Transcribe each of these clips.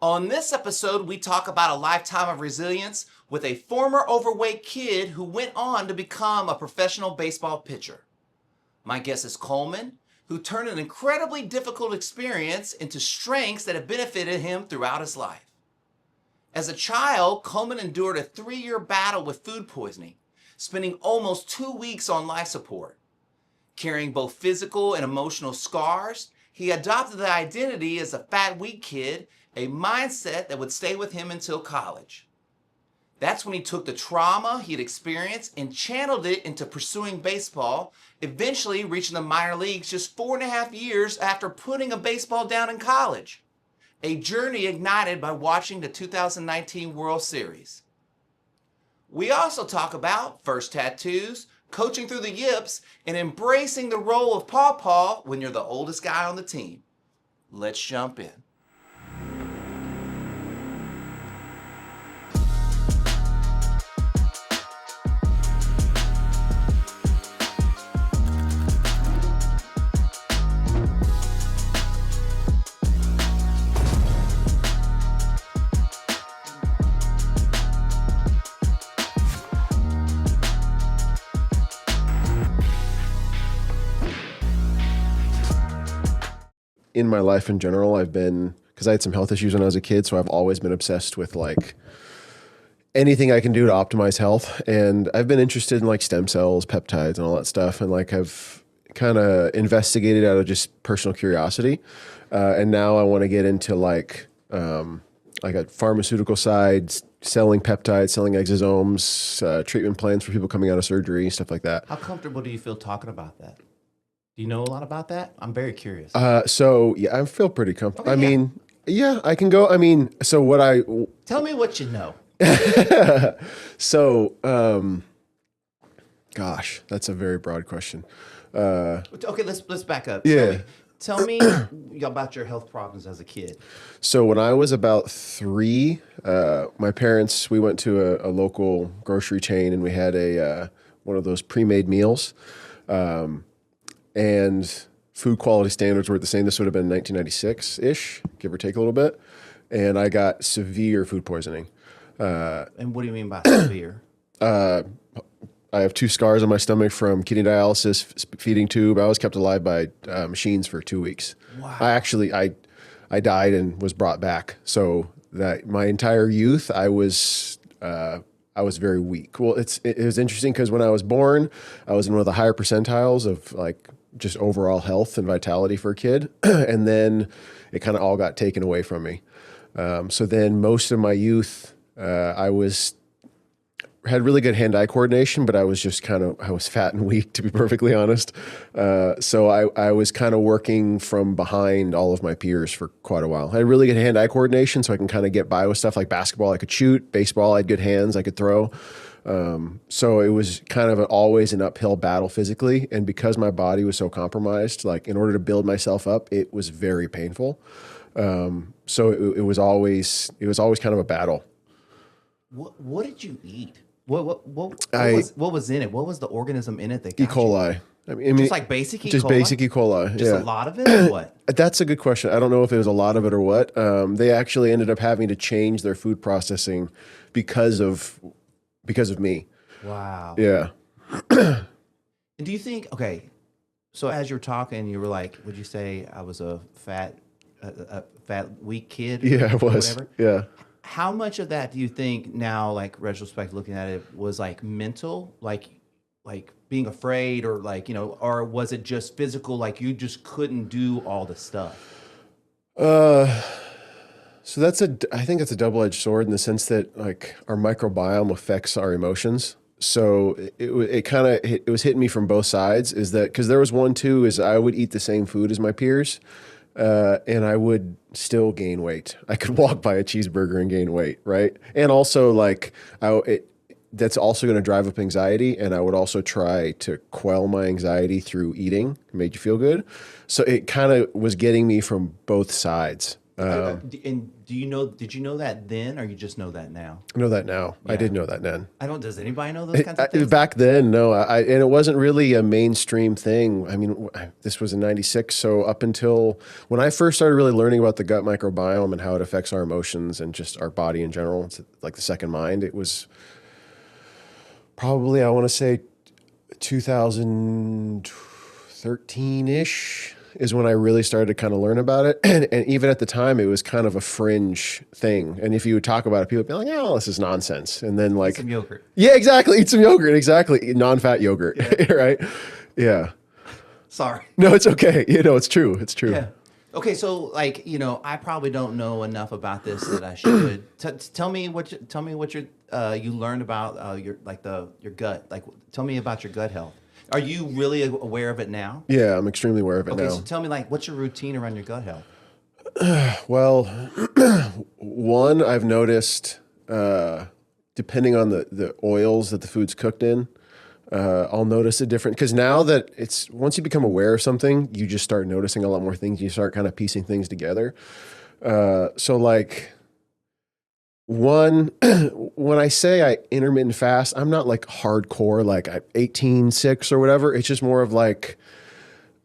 On this episode, we talk about a lifetime of resilience with a former overweight kid who went on to become a professional baseball pitcher. My guest is Coleman, who turned an incredibly difficult experience into strengths that have benefited him throughout his life. As a child, Coleman endured a 3-year battle with food poisoning, spending almost 2 weeks on life support. Carrying both physical and emotional scars, he adopted the identity as a fat, weak kid, a mindset that would stay with him until college. That's when he took the trauma he'd experienced and channeled it into pursuing baseball, eventually reaching the minor leagues just 4.5 years after putting a baseball down in college. A journey ignited by watching the 2019 World Series. We also talk about first tattoos, coaching through the yips, and embracing the role of Paw Paw when you're the oldest guy on the team. Let's jump in. In my life in general, because I had some health issues when I was a kid, so I've always been obsessed with like anything I can do to optimize health. And I've been interested in like stem cells, peptides, and all that stuff. And like I've kind of investigated out of just personal curiosity. And now I want to get into like a pharmaceutical side, selling peptides, selling exosomes, treatment plans for people coming out of surgery, stuff like that. How comfortable do you feel talking about that? Do you know a lot about that? I'm very curious. So yeah, I feel pretty comfortable. Okay, I mean, yeah, I can go. I mean, so what Tell me what you know. So, gosh, that's a very broad question. Okay, let's back up. Yeah. Tell me about your health problems as a kid. So when I was about 3, my parents, we went to a local grocery chain and we had one of those pre-made meals. And food quality standards were the same. This would have been 1996-ish, give or take a little bit. And I got severe food poisoning. And what do you mean by severe? I have 2 scars on my stomach from kidney dialysis, feeding tube. I was kept alive by machines for 2 weeks. Wow. I died and was brought back. So that my entire youth, I was very weak. Well, it was interesting because when I was born, I was in one of the higher percentiles of like just overall health and vitality for a kid. And then it kind of all got taken away from me. So then most of my youth, had really good hand-eye coordination, but I was just I was fat and weak, to be perfectly honest. So I was kind of working from behind all of my peers for quite a while. I had really good hand-eye coordination, so I can kind of get by with stuff like basketball. I could shoot, baseball, I had good hands, I could throw. So it was kind of always an uphill battle physically. And because my body was so compromised, like in order to build myself up, it was very painful. So it was always kind of a battle. What did you eat? What was in it? What was the organism in it that got E. coli. I mean, just like basic E. Just coli? basic E. coli. Just yeah. a lot of it or what? That's a good question. I don't know if it was a lot of it or what. They actually ended up having to change their food processing because of me. Wow. Yeah. And do you think, okay, so as you were talking, you were like, would you say I was a fat, weak kid? Yeah, I was. Whatever? Yeah. How much of that do you think now, like retrospect, looking at it, was like mental, like being afraid, or like, or was it just physical, like you just couldn't do all the stuff? So I think that's a double-edged sword in the sense that like our microbiome affects our emotions. So it was hitting me from both sides. Is that because there was one too? Is I would eat the same food as my peers, and I would still gain weight. I could walk by a cheeseburger and gain weight, right? And also like that's also going to drive up anxiety, and I would also try to quell my anxiety through eating. It made you feel good. So it kind of was getting me from both sides. And do you know? Did you know that then, or you just know that now? I know that now. Yeah. I did know that then. I don't. Does anybody know those kinds of things? Back then, no. And it wasn't really a mainstream thing. I mean, this was in '96, so up until when I first started really learning about the gut microbiome and how it affects our emotions and just our body in general, it's like the second mind. It was probably, I want to say, 2013-ish is when I really started to kind of learn about it. And even at the time, it was kind of a fringe thing. And if you would talk about it, people would be like, oh, this is nonsense. And then like... Eat some yogurt. Yeah, exactly. Eat some yogurt. Exactly. Non-fat yogurt. Yeah. Right? Yeah. Sorry. No, it's okay. It's true. It's true. Yeah. Okay, so like I probably don't know enough about this that I should. Tell me what you learned about your gut. Like, tell me about your gut health. Are you really aware of it now? Yeah, I'm extremely aware of it now. Okay, so tell me, like, what's your routine around your gut health? Well, one, I've noticed, depending on the oils that the food's cooked in, I'll notice a different, because now that once you become aware of something, you just start noticing a lot more things. You start kind of piecing things together. So like, one, when I say I intermittent fast, I'm not like hardcore, like 18-6 or whatever. It's just more of like,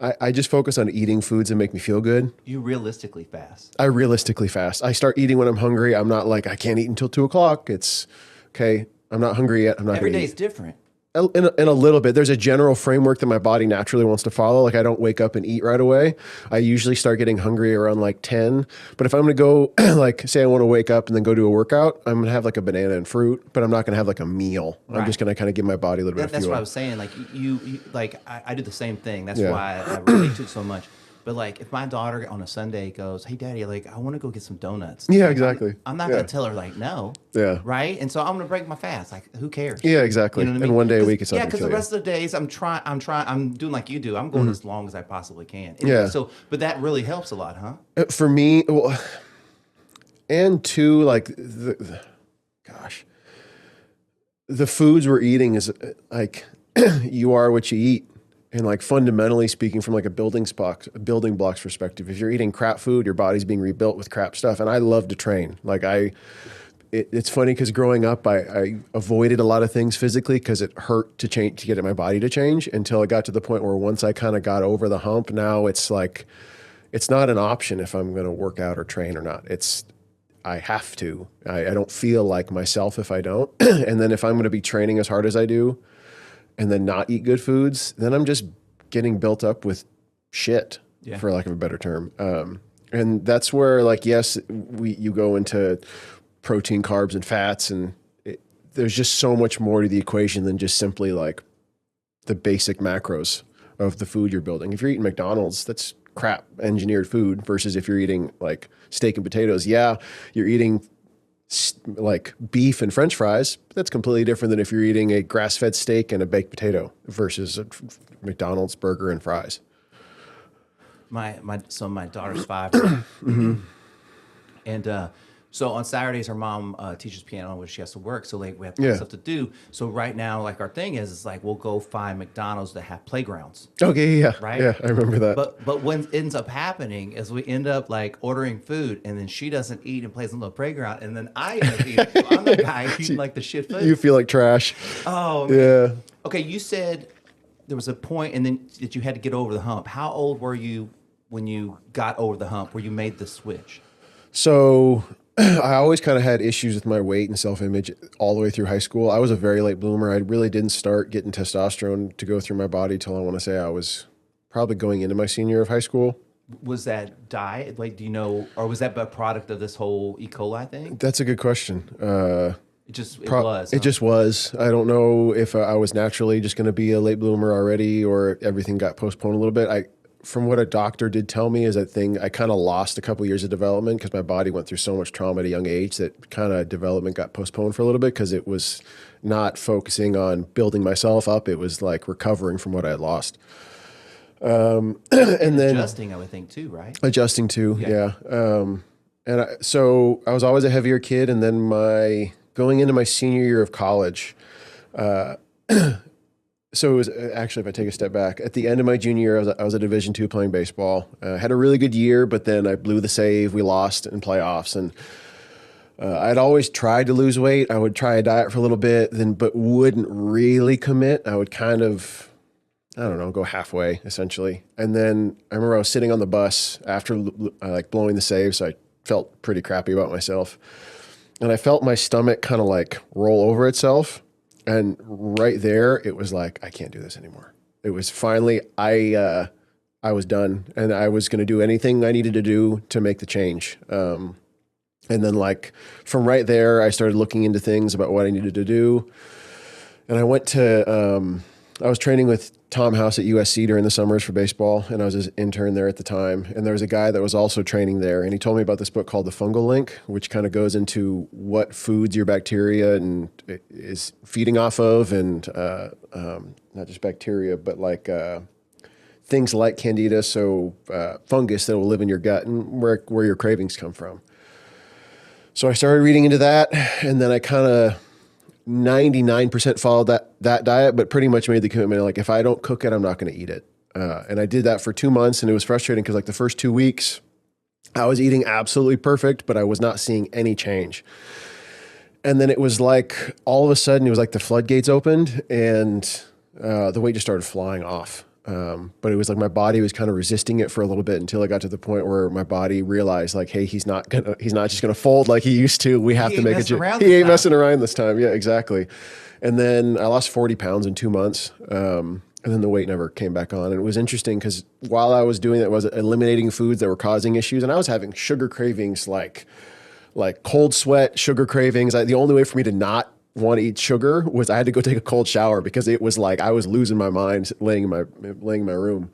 I just focus on eating foods that make me feel good. You realistically fast. I realistically fast. I start eating when I'm hungry. I'm not like, I can't eat until 2:00. It's okay. I'm not hungry yet. I'm not Every gonna day eat. is different. In a little bit. There's a general framework that my body naturally wants to follow. Like I don't wake up and eat right away. I usually start getting hungry around like 10. But if I'm going to go, like say I want to wake up and then go do a workout, I'm going to have like a banana and fruit, but I'm not going to have like a meal. Right. I'm just going to kind of give my body a little bit of fuel. That's what I was saying. Like you like I do the same thing. That's Yeah. why I relate to it so much. But like if my daughter on a Sunday goes, "Hey daddy, like I want to go get some donuts." Yeah, exactly. I'm not going to tell her like no. Yeah. Right? And so I'm going to break my fast. Like who cares? Yeah, exactly. You know what I mean? And one day a week it's not yeah, going to because kill the you. rest of the days I'm doing like you do. I'm going as long as I possibly can. And Yeah. So, but that really helps a lot, huh? For me, well, and two, like gosh, the foods we're eating is like you are what you eat. And like fundamentally speaking, from like a building blocks perspective, if you're eating crap food, your body's being rebuilt with crap stuff. And I love to train. Like it's funny because growing up, I avoided a lot of things physically because it hurt to get my body to change until it got to the point where once I kind of got over the hump, now it's like, it's not an option if I'm going to work out or train or not. I have to. I don't feel like myself if I don't. And then if I'm going to be training as hard as I do, and then not eat good foods, then I'm just getting built up with shit, for lack of a better term. And that's where, like, yes, you go into protein, carbs, and fats, and there's just so much more to the equation than just simply like the basic macros of the food you're building. If you're eating McDonald's, that's crap engineered food versus if you're eating like steak and potatoes. Yeah, you're eating like beef and French fries, but that's completely different than if you're eating a grass-fed steak and a baked potato versus a McDonald's burger and fries. My daughter's 5, and so on Saturdays her mom teaches piano where she has to work, so like we have stuff to do. So right now, like our thing is like we'll go find McDonald's that have playgrounds. Okay, yeah, right. Yeah, I remember that. But what ends up happening is we end up like ordering food, and then she doesn't eat and plays on the playground, and then I end up eating. So I'm the guy eating like the shit food. You feel like trash. Oh, man. Yeah. Okay, you said there was a point, and then that you had to get over the hump. How old were you when you got over the hump, where you made the switch? So I always kind of had issues with my weight and self-image all the way through high school. I was a very late bloomer. I really didn't start getting testosterone to go through my body till I want to say I was probably going into my senior year of high school. Was that diet? Like, do you know, or was that a product of this whole E. coli thing? That's a good question. It was. It just was. I don't know if I was naturally just going to be a late bloomer already or everything got postponed a little bit. From what a doctor did tell me is I kind of lost a couple years of development because my body went through so much trauma at a young age that kind of development got postponed for a little bit because it was not focusing on building myself up. It was like recovering from what I had lost. And then adjusting, I would think too, right? Adjusting too, yeah. So I was always a heavier kid, and then going into my senior year of college, So it was actually, if I take a step back, at the end of my junior year, I was at Division II playing baseball. Had a really good year, but then I blew the save. We lost in playoffs, and I'd always tried to lose weight. I would try a diet for a little bit, but wouldn't really commit. I would kind of, I don't know, go halfway essentially. And then I remember I was sitting on the bus after like blowing the save, so I felt pretty crappy about myself, and I felt my stomach kind of like roll over itself. And right there, it was like, I can't do this anymore. It was finally, I was done, and I was going to do anything I needed to do to make the change. And then like from right there, I started looking into things about what I needed to do. And I went to, I was training with Tom House at USC during the summers for baseball, and I was his intern there at the time. And there was a guy that was also training there, and he told me about this book called The Fungal Link, which kind of goes into what foods your bacteria and is feeding off of, and not just bacteria, but like things like candida, so fungus that will live in your gut, and where your cravings come from. So I started reading into that, and then I kind of 99% followed that diet, but pretty much made the commitment, like, if I don't cook it, I'm not going to eat it. And I did that for 2 months, and it was frustrating because like the first 2 weeks I was eating absolutely perfect, but I was not seeing any change. And then it was like, all of a sudden it was like the floodgates opened, and the weight just started flying off. But it was like my body was kind of resisting it for a little bit until I got to the point where my body realized like, hey, he's not just gonna fold like he used to. We have to make it. He ain't messing around this time. Yeah, exactly. And then I lost 40 pounds in 2 months. And then the weight never came back on. And it was interesting because while I was doing that, I was eliminating foods that were causing issues, and I was having sugar cravings, like cold sweat, sugar cravings. The only way for me to not want to eat sugar was I had to go take a cold shower, because it was like I was losing my mind laying in my room.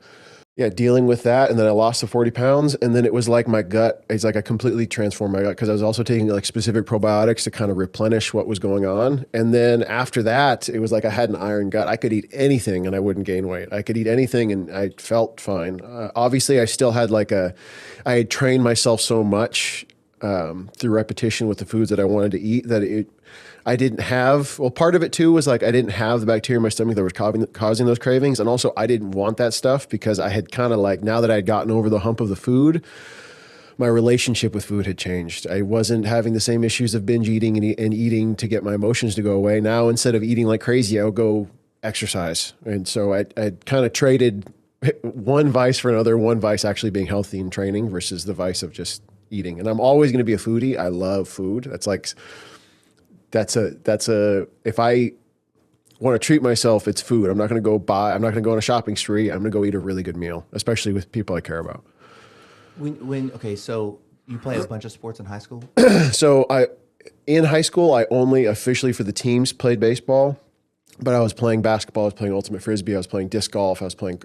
Yeah, dealing with that. And then I lost the 40 pounds, and then it was like my gut, it's like I completely transformed my gut, because I was also taking like specific probiotics to kind of replenish what was going on. And then after that, it was like I had an iron gut. I could eat anything and I wouldn't gain weight. I could eat anything and I felt fine. Obviously I still had I had trained myself so much through repetition with the foods that I wanted to eat that I didn't have, well, part of it too was like I didn't have the bacteria in my stomach that was causing those cravings. And also I didn't want that stuff, because I had kind of like, now that I had gotten over the hump of the food, my relationship with food had changed. I wasn't having the same issues of binge eating and eating to get my emotions to go away. Now, instead of eating like crazy, I would go exercise. And so I kind of traded one vice for another, one vice actually being healthy and training versus the vice of just eating. And I'm always going to be a foodie. I love food. That's if I want to treat myself, it's food. I'm not going to go on a shopping spree. I'm going to go eat a really good meal, especially with people I care about. Okay, so you play a bunch of sports in high school? So in high school, I only officially for the teams played baseball, but I was playing basketball, I was playing ultimate frisbee, I was playing disc golf, I was playing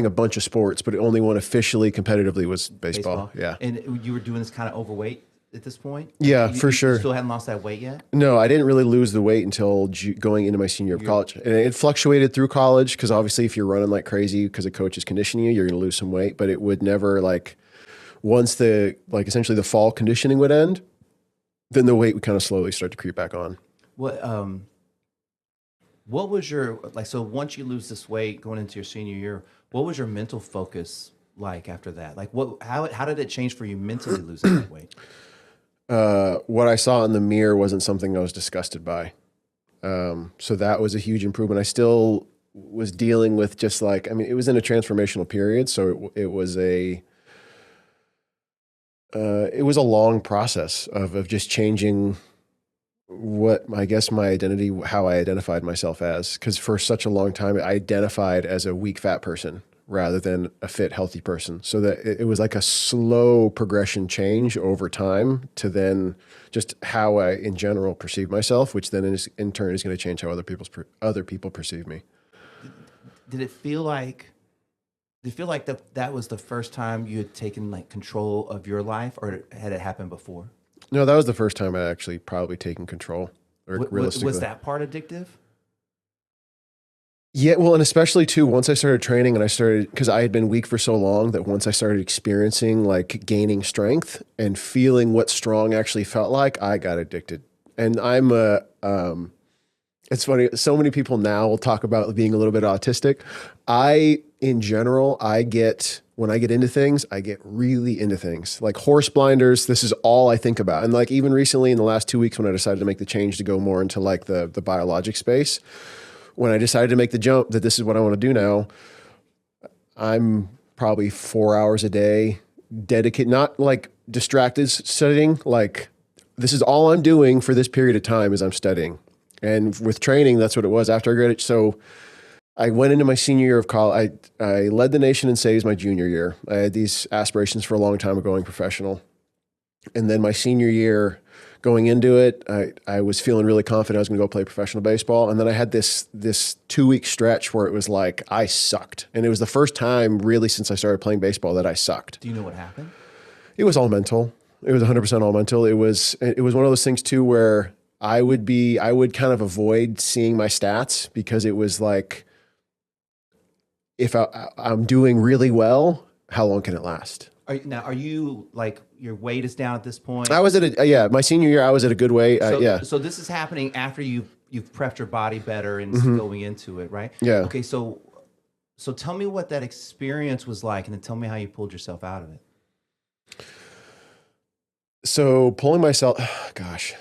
a bunch of sports, but the only one officially competitively was baseball. Yeah. And you were doing this kind of overweight at this point? Yeah, for sure. You still hadn't lost that weight yet? No, I didn't really lose the weight until going into my senior year of college. And it fluctuated through college, because obviously if you're running like crazy because a coach is conditioning you, you're going to lose some weight. But it would never, like, once essentially the fall conditioning would end, then the weight would kind of slowly start to creep back on. What was your, so once you lose this weight going into your senior year, what was your mental focus like after that? Like how did it change for you mentally losing that weight? What I saw in the mirror wasn't something I was disgusted by. So that was a huge improvement. I still was dealing with just it was in a transformational period. So it was a long process of just changing what I guess my identity, how I identified myself as, because for such a long time I identified as a weak, fat person rather than a fit, healthy person. So that it was like a slow progression change over time to then just how I in general perceive myself, which then in turn is going to change how other people perceive me. Did it feel like that was the first time you had taken like control of your life, or had it happened before? No, that was the first time I actually probably taken control. Was that part addictive? Yeah, well, and especially too, once I started training and because I had been weak for so long, that once I started experiencing like gaining strength and feeling what strong actually felt like, I got addicted. And I'm It's funny. So many people now will talk about being a little bit autistic. In general, when I get into things, I get really into things like horse blinders. This is all I think about. And like even recently in the last 2 weeks, when I decided to make the change to go more into like the biologic space, when I decided to make the jump that this is what I want to do now, I'm probably 4 hours a day dedicated, not like distracted studying. Like this is all I'm doing for this period of time is I'm studying. And with training, that's what it was after I graduated. So I went into my senior year of college. I led the nation in saves my junior year. I had these aspirations for a long time of going professional. And then my senior year, going into it, I was feeling really confident I was going to go play professional baseball. And then I had this 2-week stretch where it was like I sucked. And it was the first time really since I started playing baseball that I sucked. Do you know what happened? It was all mental. It was 100% all mental. It was one of those things too where I would kind of avoid seeing my stats because it was like, if I'm doing really well, how long can it last? Are you like your weight is down at this point? I was at my senior year, I was at a good weight. So this is happening after you've prepped your body better and going into it, right? Yeah. Okay. So tell me what that experience was like, and then tell me how you pulled yourself out of it. So pulling myself, gosh.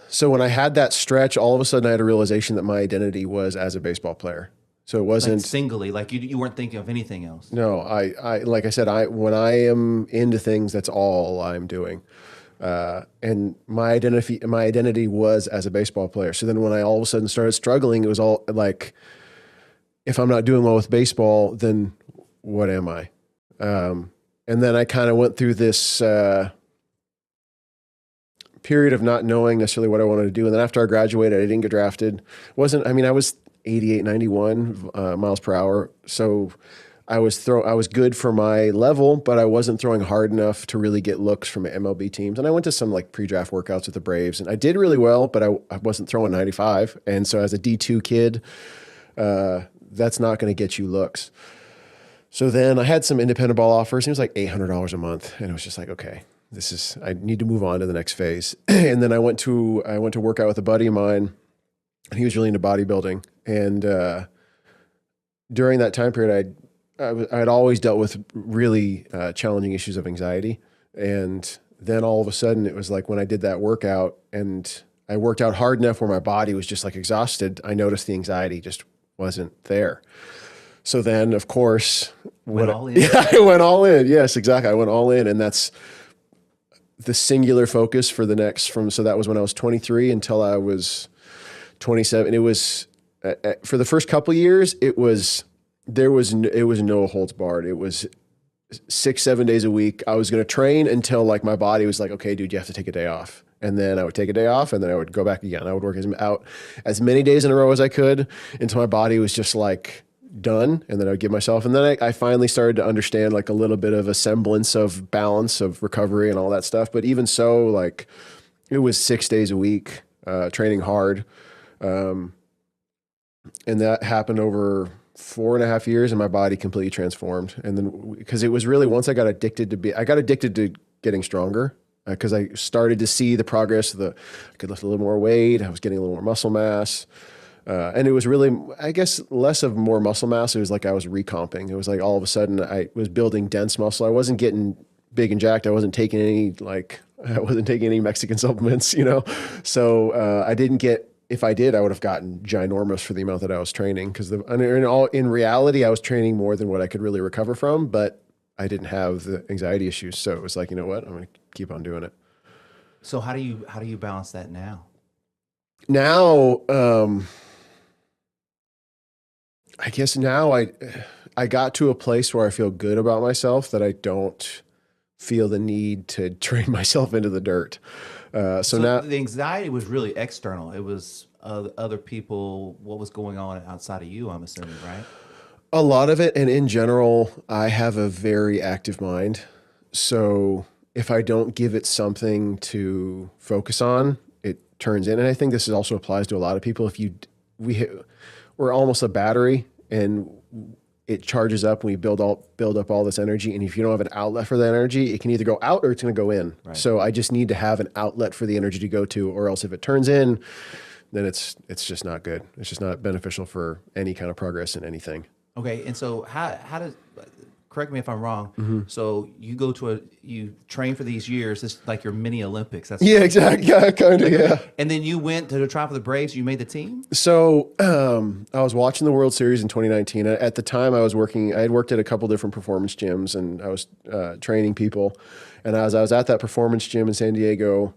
So when I had that stretch, all of a sudden I had a realization that my identity was as a baseball player. So it wasn't like singly, like you weren't thinking of anything else. No, I like I said, when I am into things, that's all I'm doing. And my identity was as a baseball player. So then when I all of a sudden started struggling, it was all like, if I'm not doing well with baseball, then what am I? And then I kind of went through this period of not knowing necessarily what I wanted to do. And then after I graduated, I didn't get drafted. I was 88, 91 miles per hour. So I was good for my level, but I wasn't throwing hard enough to really get looks from MLB teams. And I went to some like pre-draft workouts with the Braves and I did really well, but I wasn't throwing 95. And so as a D2 kid, that's not going to get you looks. So then I had some independent ball offers. It was like $800 a month. And it was just like, okay, I need to move on to the next phase. And then I went to work out with a buddy of mine, and he was really into bodybuilding. And during that time period, I had always dealt with really challenging issues of anxiety. And then all of a sudden, it was like when I did that workout and I worked out hard enough where my body was just like exhausted, I noticed the anxiety just wasn't there. So then, of course, I went all in. Yes, exactly. I went all in, and that's the singular focus for the next so that was when I was 23 until I was 27. It was for the first couple of years, it was no holds barred. It was 6-7 days a week. I was going to train until like my body was like, okay, dude, you have to take a day off. And then I would take a day off and then I would go back again. I would work as many days in a row as I could until my body was just like done. And then I would give myself, and then I finally started to understand like a little bit of a semblance of balance of recovery and all that stuff. But even so, like it was 6 days a week, training hard. And that happened over 4.5 years, and my body completely transformed. And then, because it was really, once I got addicted to getting stronger, because I started to see the progress I could lift a little more weight. I was getting a little more muscle mass. And it was really, I guess, less of more muscle mass. It was like I was recomping. It was like all of a sudden I was building dense muscle. I wasn't getting big and jacked. I wasn't taking any Mexican supplements, So I didn't get, if I did, I would have gotten ginormous for the amount that I was training. Because in reality, I was training more than what I could really recover from, but I didn't have the anxiety issues. So it was like, you know what, I'm going to keep on doing it. So how do you balance that now? Now, I guess now I got to a place where I feel good about myself, that I don't feel the need to train myself into the dirt. So now the anxiety was really external. It was other people, what was going on outside of you, I'm assuming, right? A lot of it. And in general, I have a very active mind. So if I don't give it something to focus on, it turns in. And I think this also applies to a lot of people. We're almost a battery, and it charges up when we build up all this energy. And if you don't have an outlet for that energy, it can either go out or it's going to go in. Right. So I just need to have an outlet for the energy to go to, or else if it turns in, then it's just not good. It's just not beneficial for any kind of progress in anything. Okay, and so how does, correct me if I'm wrong. Mm-hmm. So you train for these years. It's like your mini Olympics. That's Yeah, exactly. Yeah, kind of. Yeah. And then you went to try for the Braves. You made the team. So I was watching the World Series in 2019. At the time, I had worked at a couple different performance gyms, and I was training people. And as I was at that performance gym in San Diego,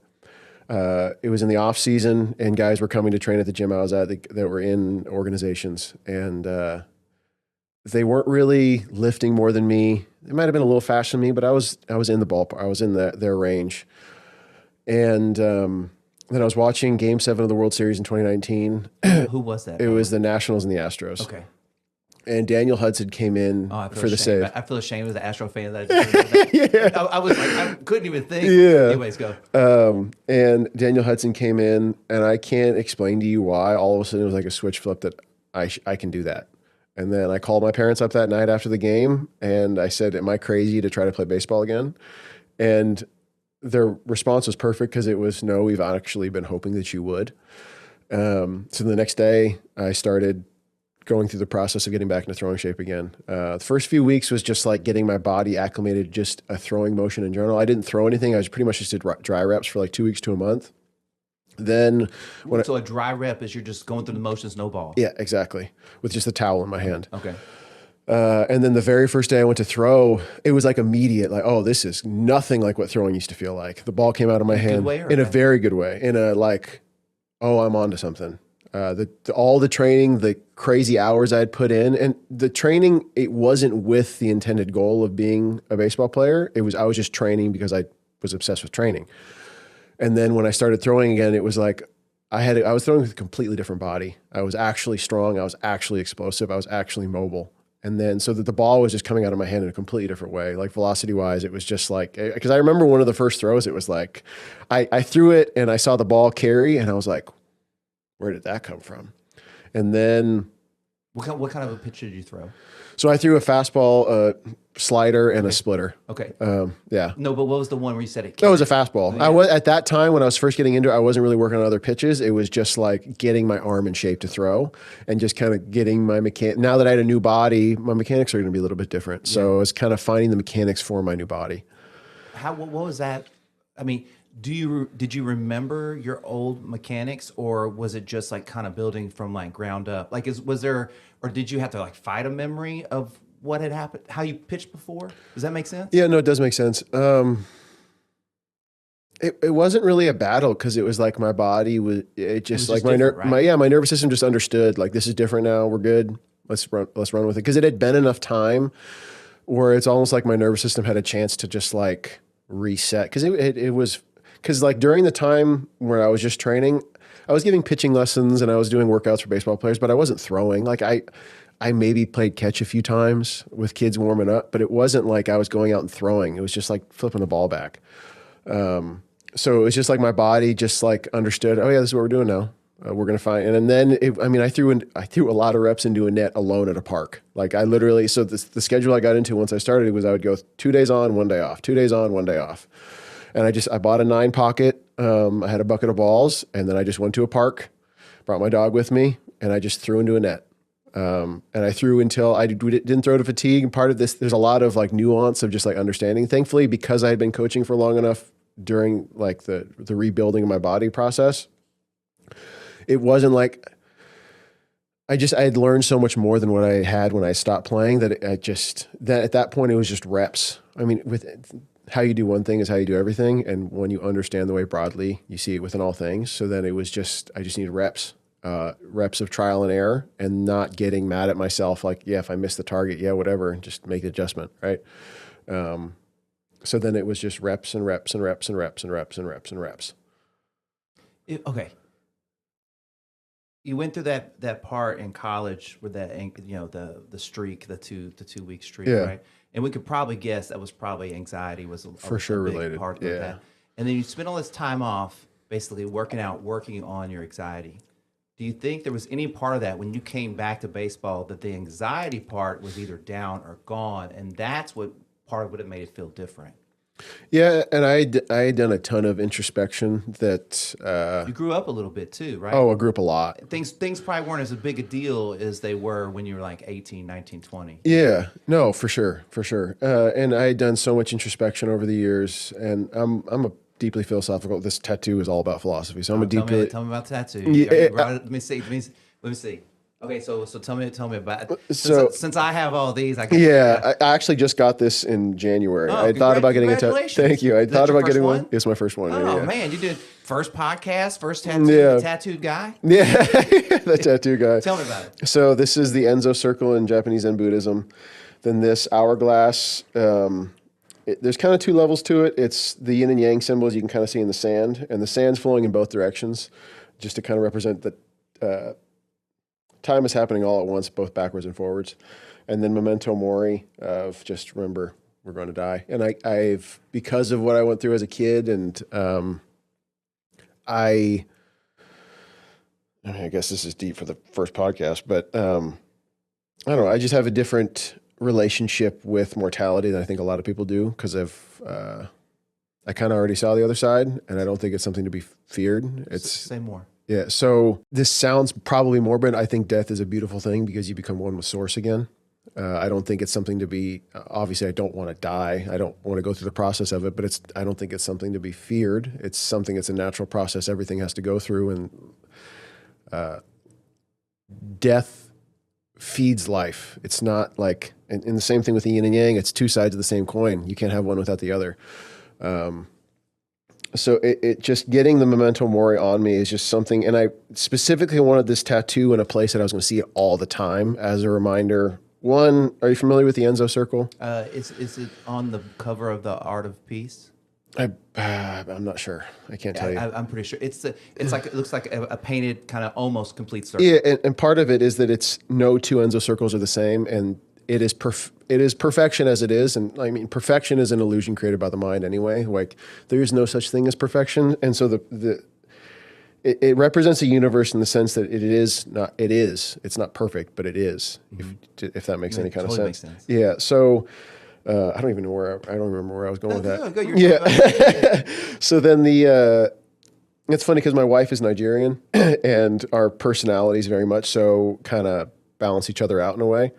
it was in the off season, and guys were coming to train at the gym I was at that were in organizations, and they weren't really lifting more than me. They might have been a little faster than me, but I was in the ballpark. I was in their range. And then I was watching Game 7 of the World Series in 2019. Who was that? It was the Nationals and the Astros. Okay. And Daniel Hudson came in for the save. I feel ashamed as an Astro fan that Yeah. I was like, I couldn't even think. Yeah. Anyways, go. And Daniel Hudson came in, and I can't explain to you why. All of a sudden, it was like a switch flip that I can do that. And then I called my parents up that night after the game, and I said, am I crazy to try to play baseball again? And their response was perfect, because it was, no, we've actually been hoping that you would. So the next day, I started going through the process of getting back into throwing shape again. The first few weeks was just like getting my body acclimated, just a throwing motion in general. I didn't throw anything. I was pretty much just did dry reps for like 2 weeks to a month. Then So a dry rep is you're just going through the motions, no ball. Yeah, exactly. With just a towel in my hand. Okay. And then the very first day I went to throw, it was like immediate, like, oh, this is nothing like what throwing used to feel like. The ball came out of my hand in a very good way. In a like, oh, I'm onto something. All the training, the crazy hours I'd put in, and the training, it wasn't with the intended goal of being a baseball player. I was just training because I was obsessed with training. And then when I started throwing again, it was like I was throwing with a completely different body. I was actually strong. I was actually explosive. I was actually mobile. And then so that the ball was just coming out of my hand in a completely different way. Like velocity wise, it was just like, because I remember one of the first throws, it was like, I threw it and I saw the ball carry, and I was like, where did that come from? And then what kind of a pitch did you throw? So I threw a fastball, slider, and a splitter. Okay. Yeah. No, but what was the one where you said it? That was a fastball. Yeah. I was at that time when I was first getting into it, I wasn't really working on other pitches. It was just like getting my arm in shape to throw, and just kind of getting my mechanic. Now that I had a new body, my mechanics are going to be a little bit different. So I was kind of finding the mechanics for my new body. What was that? I mean, did you remember your old mechanics, or was it just like kind of building from like ground up? Like, was there, or did you have to like fight a memory of what had happened, how you pitched before? Does that make sense? Yeah, no, it does make sense. It wasn't really a battle, because it was like my body was, it just like my nervous system just understood, like, this is different now. We're good. Let's run with it. Because it had been enough time where it's almost like my nervous system had a chance to just like reset. Because it was, because like during the time where I was just training, I was giving pitching lessons and I was doing workouts for baseball players, but I wasn't throwing. Like I maybe played catch a few times with kids warming up, but it wasn't like I was going out and throwing. It was just like flipping the ball back. So it was just like my body just like understood, oh yeah, this is what we're doing now. We're going to find, and then I threw a lot of reps into a net alone at a park. Like I literally, so the schedule I got into once I started was I would go 2 days on, 1 day off, 2 days on, 1 day off. And I bought a 9 pocket. I had a bucket of balls, and then I just went to a park, brought my dog with me, and I just threw into a net. And I threw until we didn't throw to fatigue. And part of this, there's a lot of like nuance of just like understanding. Thankfully, because I had been coaching for long enough during like the rebuilding of my body process, it wasn't like I had learned so much more than what I had when I stopped playing that at that point it was just reps. I mean, with how you do one thing is how you do everything. And when you understand the way broadly, you see it within all things. So then it was just, I just needed reps. Reps of trial and error, and not getting mad at myself. Like, yeah, if I miss the target, yeah, whatever, and just make the adjustment. Right. So then it was just reps and reps and reps and reps and reps and reps and reps. Okay. You went through that part in college with that, the streak, the 2 week streak, right? And we could probably guess that was probably anxiety was for sure big related part of that. And then you spent all this time off, basically working on your anxiety. Do you think there was any part of that when you came back to baseball that the anxiety part was either down or gone, and that's what part of what it made it feel different? Yeah, and I had done a ton of introspection that You grew up a little bit too, right? I grew up a lot. Things probably weren't as a big a deal as they were when you were like 18, 19, 20. Yeah, no, for sure, for sure. And I had done so much introspection over the years, and I'm a deeply philosophical. This tattoo is all about philosophy, so I'm a deeply. Tell me about the tattoo. Yeah, Let me see. Let me see. Okay, so tell me about it. So- Since I have all these, I can. Yeah, I actually just got this in January. Oh, I thought about getting a tattoo. congratulations. Thank you. I Is that thought your about getting first one. one? It's my first one. Oh yeah. man, you did first podcast, first tattoo, Yeah. tattooed guy. Yeah, the tattoo guy. Tell me about it. So this is the Enzo circle in Japanese Zen Buddhism. Then this hourglass. There's kind of two levels to it. It's the yin and yang symbols you can kind of see in the sand, and the sand's flowing in both directions, just to kind of represent that time is happening all at once, both backwards and forwards. And then memento mori of just remember we're going to die. And I've because of what I went through as a kid, and I guess this is deep for the first podcast, but I don't know. I just have a different relationship with mortality than I think a lot of people do because I kind of already saw the other side, and I don't think it's something to be feared. Say more. Yeah. So this sounds probably morbid. I think death is a beautiful thing because you become one with Source again. I don't think it's something to be. Obviously, I don't want to die. I don't want to go through the process of it. But I don't think it's something to be feared. It's something. It's a natural process. Everything has to go through, and death feeds life. It's not like, and the same thing with the yin and yang. It's two sides of the same coin. You can't have one without the other. So it just getting the memento mori on me is just something, and I specifically wanted this tattoo in a place that I was going to see it all the time as a reminder. One, are you familiar with the Enzo circle? Is it on the cover of the Art of Peace? I'm not sure. I can't tell you. I'm pretty sure it's like it looks like a painted kind of almost complete circle. Yeah, and part of it is that it's no two Enzo circles are the same, and it is perfection as it is. And I mean, perfection is an illusion created by the mind anyway. Like there is no such thing as perfection. And so it represents a universe in the sense that it's not perfect, but it is, if that makes any kind totally of sense. Makes sense. Yeah. So I don't remember where I was going with that. Go, Yeah. So then it's funny because my wife is Nigerian and our personalities very much so kind of balance each other out in a way.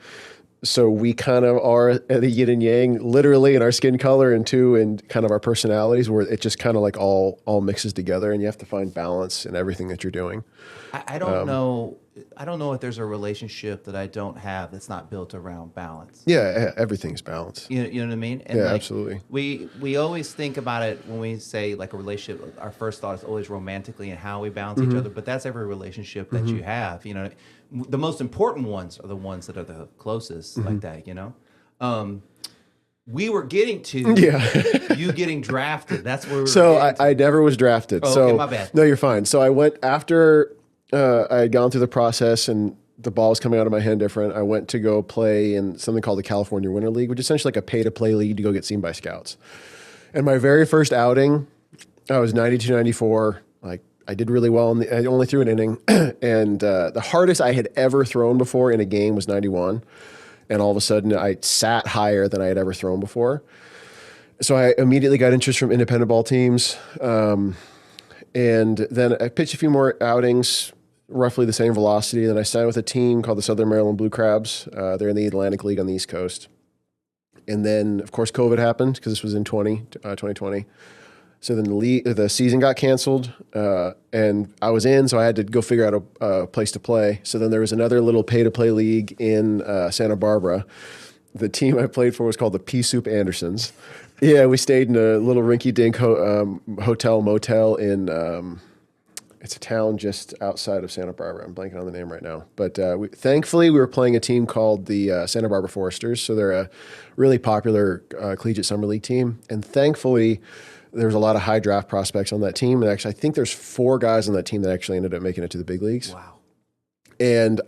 So we kind of are the yin and yang, literally in our skin color, and two, in kind of our personalities, where it just kind of like all mixes together, and you have to find balance in everything that you're doing. I don't know. I don't know if there's a relationship that I don't have that's not built around balance. Yeah, everything's balance. You know what I mean? And Yeah, like, absolutely. We always think about it when we say like a relationship. Our first thought is always romantically and how we balance each other. But that's every relationship that you have. You know, the most important ones are the ones that are the closest, like that. You know, we were getting to you getting drafted. That's where we were. So getting to. I never was drafted. Oh, so okay, my bad. No, you're fine. So I went after I had gone through the process and the ball was coming out of my hand different. I went to go play in something called the California Winter League, which is essentially like a pay-to-play league to go get seen by scouts. And my very first outing, I was 92, 94. Like I did really well. I only threw an inning. And the hardest I had ever thrown before in a game was 91. And all of a sudden I sat higher than I had ever thrown before. So I immediately got interest from independent ball teams. And then I pitched a few more outings, roughly the same velocity. Then I signed with a team called the Southern Maryland Blue Crabs. They're in the Atlantic League on the East Coast. And then, of course, COVID happened because this was in 2020. So then the season got canceled, and I was in, so I had to go figure out a place to play. So then there was another little pay-to-play league in Santa Barbara. The team I played for was called the Pea Soup Andersons. Yeah, we stayed in a little rinky-dink hotel motel in it's a town just outside of Santa Barbara. I'm blanking on the name right now. But thankfully, we were playing a team called the Santa Barbara Foresters. So they're a really popular collegiate summer league team. And thankfully, there's a lot of high draft prospects on that team. And actually, I think there's 4 guys on that team that actually ended up making it to the big leagues. Wow. And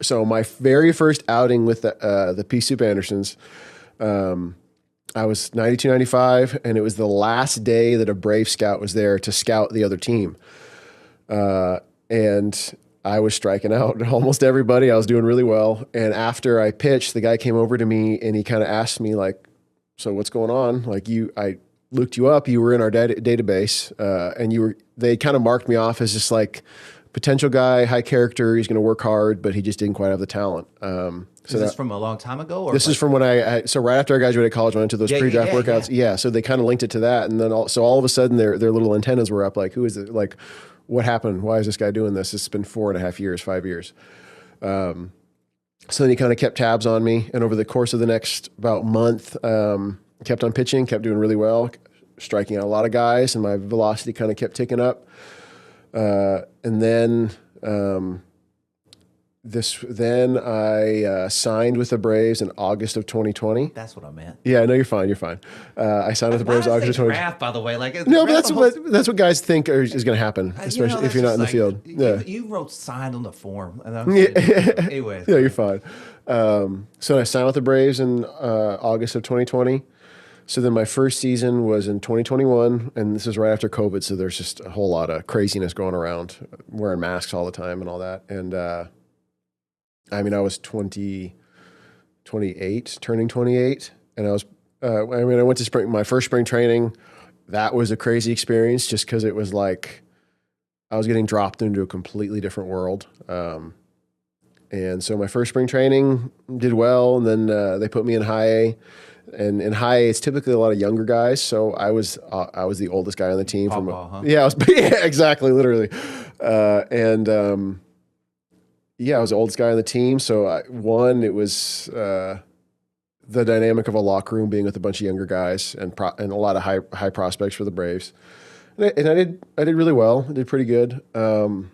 so my very first outing with the Pea Soup Andersons, I was 92, 95, and it was the last day that a Brave scout was there to scout the other team. And I was striking out almost everybody. I was doing really well. And after I pitched, the guy came over to me and he kind of asked me like, so what's going on? Like I looked you up, you were in our database, and they kind of marked me off as just like potential guy, high character. He's going to work hard, but he just didn't quite have the talent. So is this from a long time ago? Or this is from when so right after I graduated college, went into those pre-draft workouts. Yeah. So they kind of linked it to that. And then all of a sudden their little antennas were up. Like, who is it? Like, what happened? Why is this guy doing this? It's been 4.5 years, 5 years. So then he kind of kept tabs on me. And over the course of the next about month, kept on pitching, kept doing really well, striking out a lot of guys, and my velocity kind of kept ticking up. And then I signed with the Braves in August of 2020. That's what I meant. Yeah, no, you're fine. You're fine. I signed with the Braves August of 2020. Draft, by the way, like no, but that's what guys think is going to happen, especially if you're not in the field. Yeah, you wrote signed on the form. Anyway, yeah, you're fine. So I signed with the Braves in August of 2020. So then my first season was in 2021, and this is right after COVID, so there's just a whole lot of craziness going around, wearing masks all the time and all that. And I mean, I was 28, turning 28, and I went to my first spring training. That was a crazy experience just because it was like I was getting dropped into a completely different world. And so my first spring training did well, and then they put me in high A. And in high A, it's typically a lot of younger guys. So I was the oldest guy on the team. Paw Paw, huh? Yeah, yeah, exactly, literally. Yeah, I was the oldest guy on the team. So it was the dynamic of a locker room being with a bunch of younger guys and a lot of high prospects for the Braves. And I did really well. I did pretty good. Then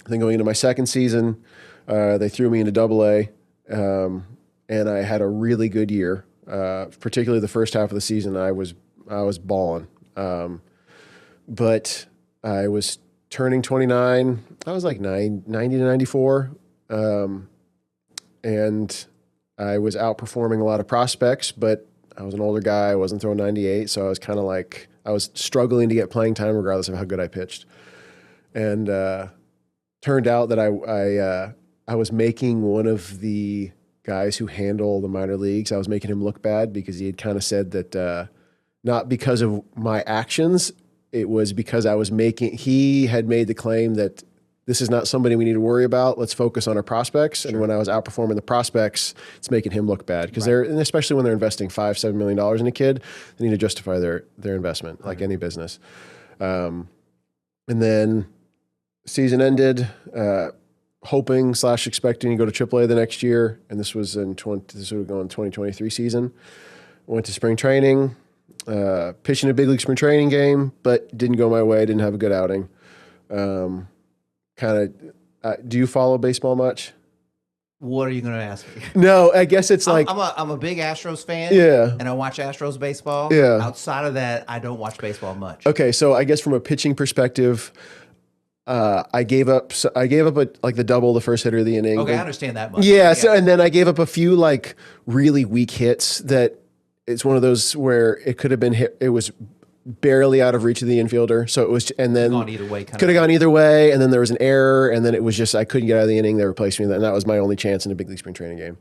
going into my second season, they threw me into Double A, and I had a really good year. Particularly the first half of the season, I was balling. But I was turning 29. I was like 90 to 94. And I was outperforming a lot of prospects, but I was an older guy. I wasn't throwing 98. So I was kind of like, I was struggling to get playing time regardless of how good I pitched. And turned out that I was making one of the guys who handle the minor leagues, I was making him look bad because he had kind of said that not because of my actions, it was because he had made the claim that this is not somebody we need to worry about. Let's focus on our prospects. Sure. And when I was outperforming the prospects, it's making him look bad because and especially when they're investing $5-7 million in a kid, they need to justify their investment like any business. And then season ended, hoping/expecting to go to AAA the next year, and this would go in 2023 season. Went to spring training, pitching a big league spring training game, but didn't go my way. Didn't have a good outing. Do you follow baseball much? What are you going to ask me? No, I guess it's like I'm a big Astros fan. Yeah, and I watch Astros baseball. Yeah. Outside of that, I don't watch baseball much. Okay, so I guess from a pitching perspective, I gave up the double, the first hitter of the inning. Okay, I understand that much. Yeah. So, and then I gave up a few like really weak hits that it's one of those where it could have been hit. It was barely out of reach of the infielder. So it was, and then gone either way. Could have gone either way. And then there was an error, and then it was just, I couldn't get out of the inning. They replaced me. And that was my only chance in a big league spring training game.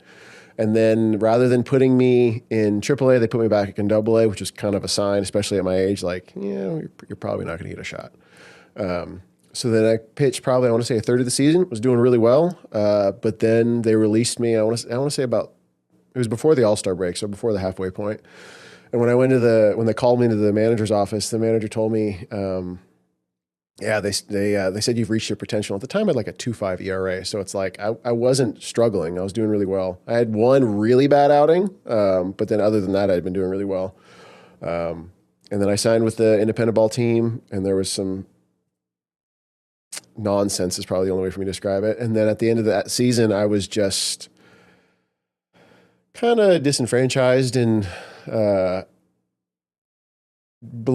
And then rather than putting me in AAA, they put me back in AA, which was kind of a sign, especially at my age, like, you're probably not going to get a shot. So then I pitched probably, I want to say a third of the season, was doing really well. But then they released me, I want to say about, it was before the All-Star break, so before the halfway point. And when when they called me into the manager's office, the manager told me, they said you've reached your potential. At the time I had like a 2.5 ERA. So it's like, I wasn't struggling. I was doing really well. I had one really bad outing. But then other than that, I'd been doing really well. And then I signed with the independent ball team, and there was some nonsense is probably the only way for me to describe it. And then at the end of that season, I was just kind of disenfranchised and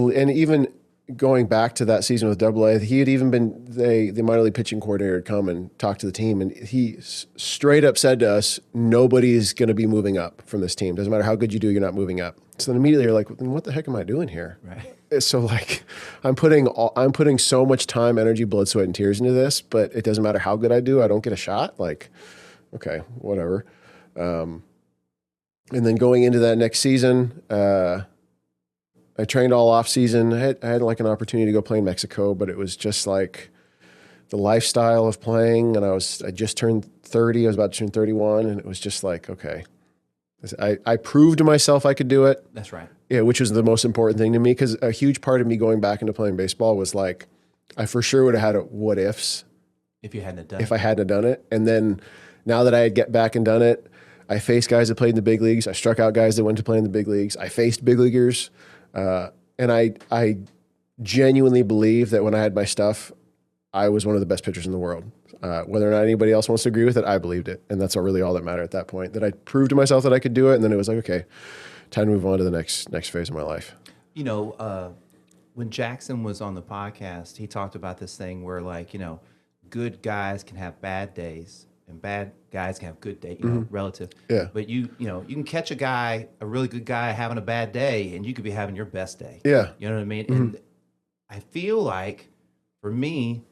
even going back to that season with AA, he had even been, the minor league pitching coordinator had come and talked to the team, and he straight up said to us, nobody's going to be moving up from this team. Doesn't matter how good you do, you're not moving up. So then immediately you're like, then what the heck am I doing here? Right. So like, I'm putting so much time, energy, blood, sweat, and tears into this, but it doesn't matter how good I do, I don't get a shot. Like, okay, whatever. And then going into that next season, I trained all off season. I had like an opportunity to go play in Mexico, but it was just like the lifestyle of playing. And I just turned 30. I was about to turn 31. And it was just like, okay, I proved to myself I could do it. That's right. Yeah, which was the most important thing to me, because a huge part of me going back into playing baseball was like, I for sure would have had a what ifs if you hadn't done if I hadn't done it. And then now that I had get back and done it, I faced guys that played in the big leagues. I struck out guys that went to play in the big leagues. I faced big leaguers. And I genuinely believe that when I had my stuff, I was one of the best pitchers in the world. Whether or not anybody else wants to agree with it, I believed it. And that's really all that mattered at that point, that I proved to myself that I could do it. And then it was like, okay, time to move on to the next phase of my life. You know, when Jackson was on the podcast, he talked about this thing where, like, you know, good guys can have bad days and bad guys can have good days, you know, relative. Yeah. But you know, you can catch a really good guy having a bad day, and you could be having your best day. Yeah. You know what I mean? And I feel like, for me,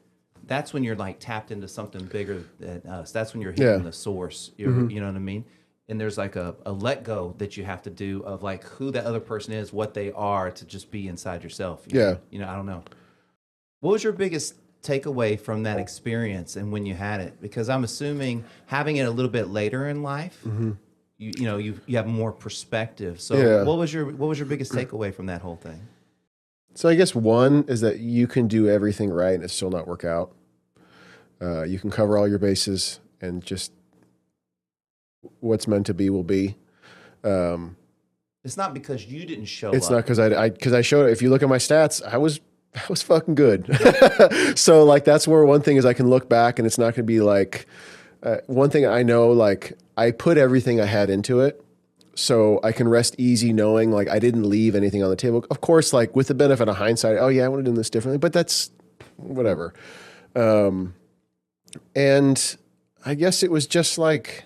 that's when you're like tapped into something bigger than us. That's when you're hitting the source. You know what I mean? And there's like a let go that you have to do of like who that other person is, what they are, to just be inside yourself. You know, I don't know. What was your biggest takeaway from that experience and when you had it? Because I'm assuming having it a little bit later in life, you have more perspective. So what was your biggest takeaway from that whole thing? So I guess one is that you can do everything right and it still not work out. You can cover all your bases and just what's meant to be will be. It's not because you didn't show It's up. not because I showed it. If you look at my stats, I was fucking good. So like, that's where one thing is I can look back and it's not going to be like, one thing I know, like I put everything I had into it. So I can rest easy knowing like I didn't leave anything on the table. Of course, like with the benefit of hindsight, oh yeah, I would have done this differently, but that's whatever. And I guess it was just like,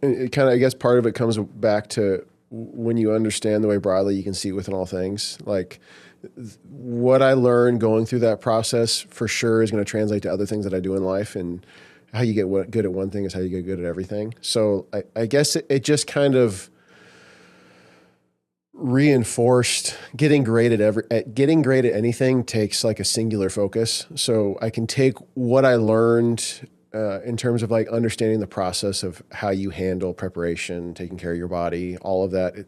it kind of, I guess part of it comes back to when you understand the way broadly you can see within all things. Like what I learned going through that process for sure is going to translate to other things that I do in life, and how you get good at one thing is how you get good at everything. So I guess it just kind of reinforced getting great at anything takes like a singular focus. So I can take what I learned in terms of like understanding the process of how you handle preparation, taking care of your body, all of that.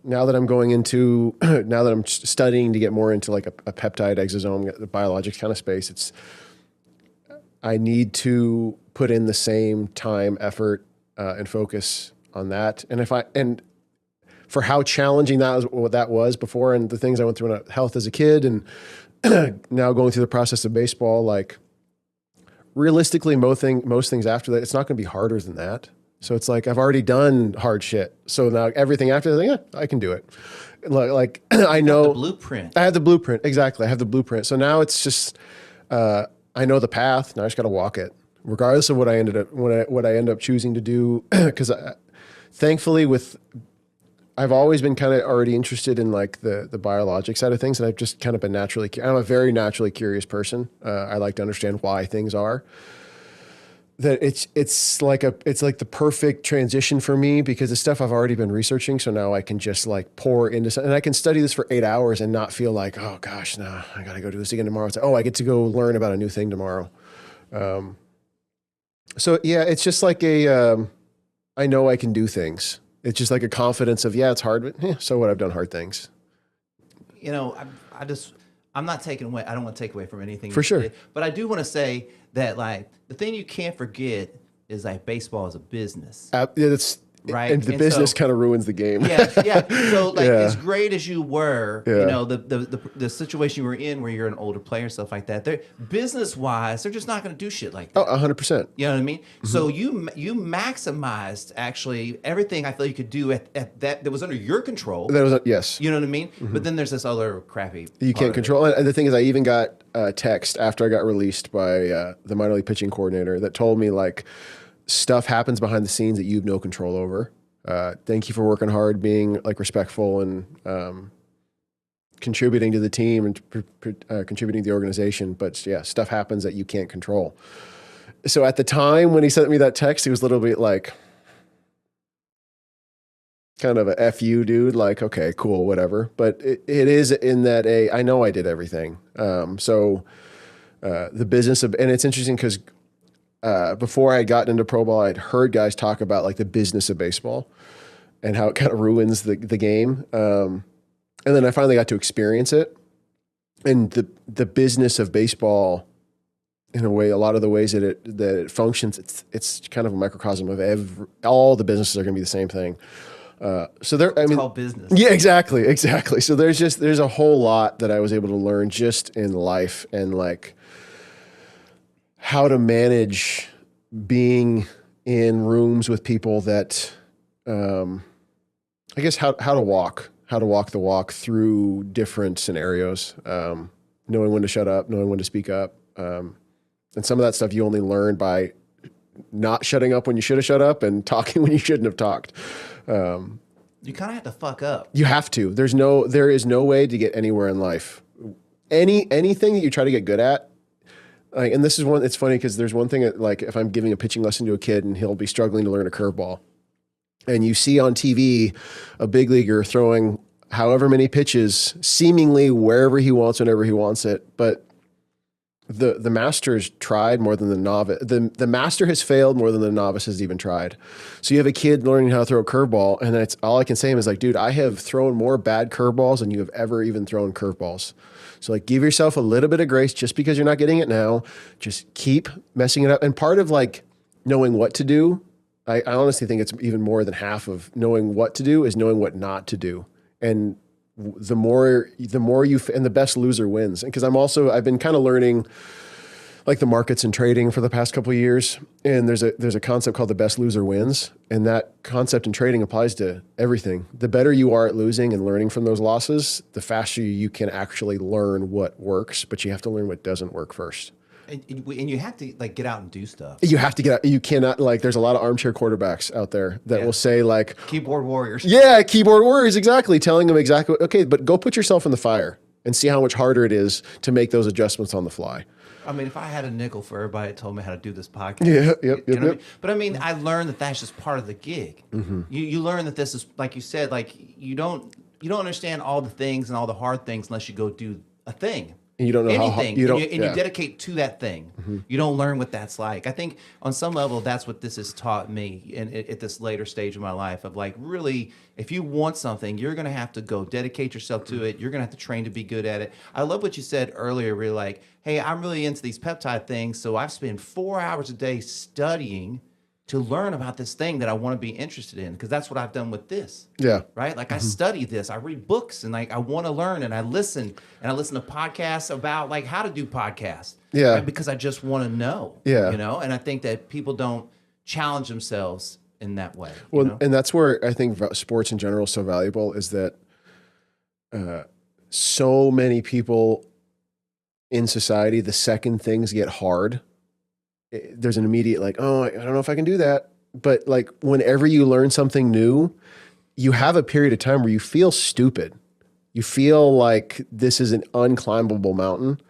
Now that I'm going into, now that I'm studying to get more into like a peptide exosome, the biologics kind of space, I need to put in the same time, effort, and focus on that. And for how challenging that was before, and the things I went through in health as a kid, and now going through the process of baseball, like realistically, most things after that, it's not going to be harder than that. So it's like, I've already done hard shit. So now everything after that, yeah, I can do it. Like I know the blueprint. I have the blueprint. Exactly. I have the blueprint. So now it's just, I know the path. Now I just got to walk it, regardless of what I end up choosing to do. Because thankfully, I've always been kind of already interested in like the biologic side of things, and I've just kind of been I'm a very naturally curious person. I like to understand why things are. That it's like the perfect transition for me, because the stuff I've already been researching. So now I can just like pour into something, and I can study this for 8 hours and not feel like, oh gosh, no, I got to go do this again tomorrow. It's like, oh, I get to go learn about a new thing tomorrow. So yeah, it's just like I know I can do things. It's just like a confidence of, yeah, it's hard, but so what, I've done hard things. You know, I'm not taking away. I don't want to take away from anything. For sure. But I do want to say that like the thing you can't forget is like baseball is a business. It's right. And the business kind of ruins the game. Yeah. So like as great as you were, Yeah. you know, the situation you were in where you're an older player and stuff like that, they're business wise, they're just not going to do shit like that. Oh, 100%. You know what I mean? Mm-hmm. So you maximized actually everything I feel you could do at that was under your control. That was yes. You know what I mean? Mm-hmm. But then there's this other crappy you can't control. And the thing is, I even got a text after I got released by the minor league pitching coordinator that told me like, stuff happens behind the scenes that you have no control over. Thank you for working hard, being like respectful, and contributing to the team and contributing to the organization. But yeah, stuff happens that you can't control. So at the time when he sent me that text, he was a little bit like, kind of a F you, dude. Like, okay, cool, whatever. But it is in that I know I did everything. The business of, and it's interesting because before I had gotten into pro ball, I'd heard guys talk about like the business of baseball and how it kind of ruins the game. And then I finally got to experience it. And the business of baseball, in a way, a lot of the ways that it functions, it's kind of a microcosm of all the businesses are going to be the same thing. It's called business. Yeah, exactly. So there's a whole lot that I was able to learn just in life, and like how to manage being in rooms with people that, I guess how to walk the walk through different scenarios, knowing when to shut up, knowing when to speak up. And some of that stuff you only learn by not shutting up when you should have shut up and talking when you shouldn't have talked. You kind of have to fuck up. You have to. There is no way to get anywhere in life. Anything that you try to get good at, like, and this is one. It's funny because there's one thing that, like, if I'm giving a pitching lesson to a kid and he'll be struggling to learn a curveball, and you see on TV a big leaguer throwing however many pitches, seemingly wherever he wants, whenever he wants it, but the master's tried more than the novice. The master has failed more than the novice has even tried. So you have a kid learning how to throw a curveball, and that's all I can say is like, dude, I have thrown more bad curveballs than you have ever even thrown curveballs. So like, give yourself a little bit of grace just because you're not getting it now. Just keep messing it up. And part of like knowing what to do, I honestly think it's even more than half of knowing what to do is knowing what not to do. And the more you, and the best loser wins. And because I've been kind of learning like the markets and trading for the past couple of years. And there's a concept called the best loser wins. And that concept in trading applies to everything. The better you are at losing and learning from those losses, the faster you can actually learn what works, but you have to learn what doesn't work first. And you have to like get out and do stuff. You have to get out. You cannot, like, there's a lot of armchair quarterbacks out there that will say like keyboard warriors. Yeah, keyboard warriors, exactly. Telling them exactly, okay, but go put yourself in the fire and see how much harder it is to make those adjustments on the fly. I mean, if I had a nickel for everybody that told me how to do this podcast. Yep. I mean? But I mean, I learned that that's just part of the gig. Mm-hmm. You learn that this is, like you said, like you don't understand all the things and all the hard things unless you go do a thing. And you don't know anything, you dedicate to that thing. Mm-hmm. You don't learn what that's like. I think on some level, that's what this has taught me at this later stage of my life of like, really, if you want something, you're going to have to go dedicate yourself to it. You're going to have to train to be good at it. I love what you said earlier. Really like, hey, I'm really into these peptide things. So I've spent 4 hours a day studying to learn about this thing that I want to be interested in, because that's what I've done with this. Yeah. Right? Like I study this, I read books, and like I want to learn, and I listen to podcasts about like how to do podcasts. Yeah. Right? Because I just want to know. Yeah. You know, and I think that people don't challenge themselves in that way. Well, you know? and that's where I think sports in general is so valuable, is that so many people in society, the second things get hard, there's an immediate like, oh, I don't know if I can do that. But like whenever you learn something new, you have a period of time where you feel stupid. You feel like this is an unclimbable mountain.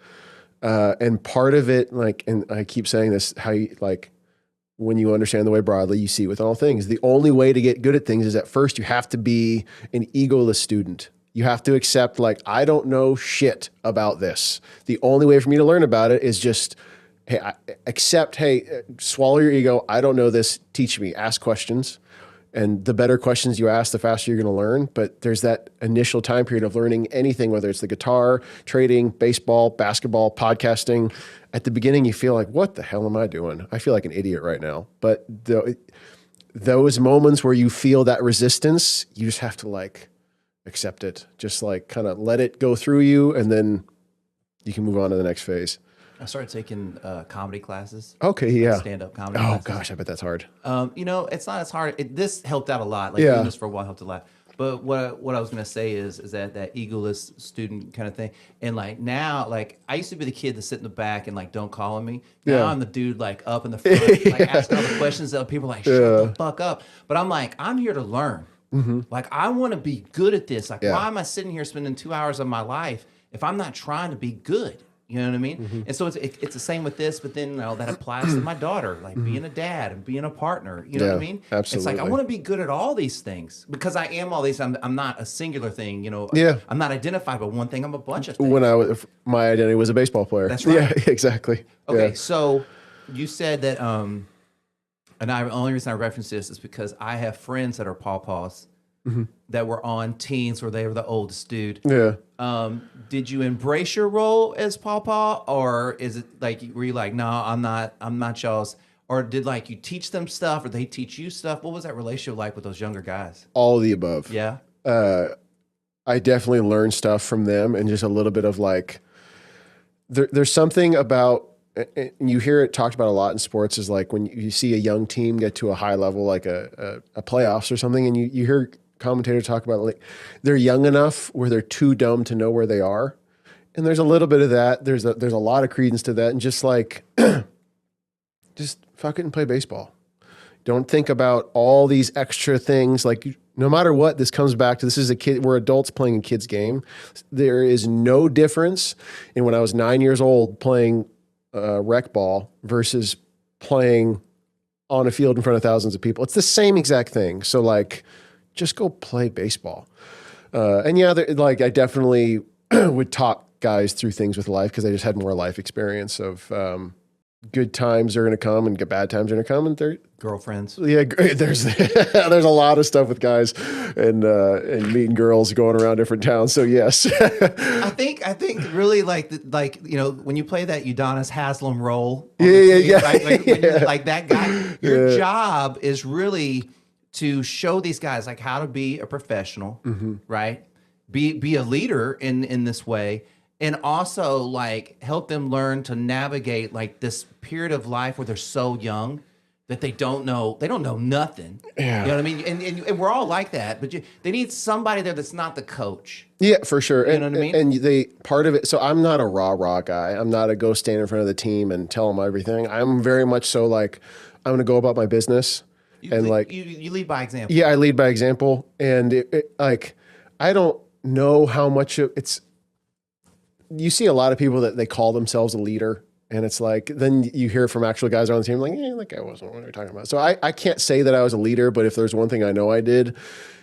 And part of it, like, and I keep saying this, how you, like, when you understand the way broadly, you see it with all things. The only way to get good at things is at first you have to be an egoless student. You have to accept like, I don't know shit about this. The only way for me to learn about it is just, hey, swallow your ego. I don't know this. Teach me. Ask questions. And the better questions you ask, the faster you're going to learn. But there's that initial time period of learning anything, whether it's the guitar, trading, baseball, basketball, podcasting. At the beginning, you feel like, what the hell am I doing? I feel like an idiot right now. But those moments where you feel that resistance, you just have to like accept it. Just like kind of let it go through you, and then you can move on to the next phase. I started taking comedy classes. Okay, yeah. Stand-up comedy classes. classes. Gosh, I bet that's hard. You know, it's not as hard. This helped out a lot. Like doing this for a while helped a lot. But what I was gonna say is that egoless student kind of thing. And like now, like I used to be the kid that sit in the back and like don't call on me. Now I'm the dude like up in the front, like asking all the questions that people are like, shut the fuck up. But I'm like, I'm here to learn. Mm-hmm. Like I want to be good at this. Like why am I sitting here spending 2 hours of my life if I'm not trying to be good? You know what I mean? And so it's the same with this, but then that applies to my daughter, like being a dad and being a partner. You know what I mean? Absolutely. It's like I want to be good at all these things because I am all these. I'm not a singular thing. Yeah. I'm not identified by one thing. I'm a bunch of things. My identity was a baseball player. That's right. Yeah, exactly. Okay, Yeah. so you said that, and the only reason I reference this is because I have friends that are Paw Paws that were on teams where they were the oldest dude. Yeah. Did you embrace your role as Paw Paw, or is it like were you like, no, I'm not y'all's, or did like you teach them stuff, or they teach you stuff? What was that relationship like with those younger guys? All of the above. Yeah. I definitely learned stuff from them, and just a little bit of like, there's something about, and you hear it talked about a lot in sports, is like when you see a young team get to a high level, like a playoffs or something, and you hear commentators talk about like they're young enough where they're too dumb to know where they are. And there's a little bit of that. There's a lot of credence to that. And just like, just fuck it and play baseball. Don't think about all these extra things. Like no matter what, this comes back to, this is a kid, we're adults playing a kid's game. There is no difference in when I was 9 years old playing rec ball versus playing on a field in front of thousands of people. It's the same exact thing. So like, just go play baseball. And yeah, like I definitely would talk guys through things with life because I just had more life experience of good times are going to come and bad times are going to come, and they're Girlfriends. yeah. There's there's a lot of stuff with guys and meeting girls going around different towns. So yes, I think really like when you play that Udonis Haslam role. Yeah. Right? When you're like that guy, your job is really to show these guys like how to be a professional, right? Be a leader in this way, and also like help them learn to navigate like this period of life where they're so young that they don't know nothing. Yeah. You know what I mean? And we're all like that, but they need somebody there that's not the coach. Yeah, for sure. You know what I mean? And they part of it. So I'm not a rah guy. I'm not a go stand in front of the team and tell them everything. I'm very much so like I'm going to go about my business. You lead by example. Yeah, I lead by example, and like I don't know how much it's. You see a lot of people that they call themselves a leader, and it's like then you hear from actual guys on the team like, that guy wasn't what we were talking about. So I can't say that I was a leader, but if there's one thing I know I did,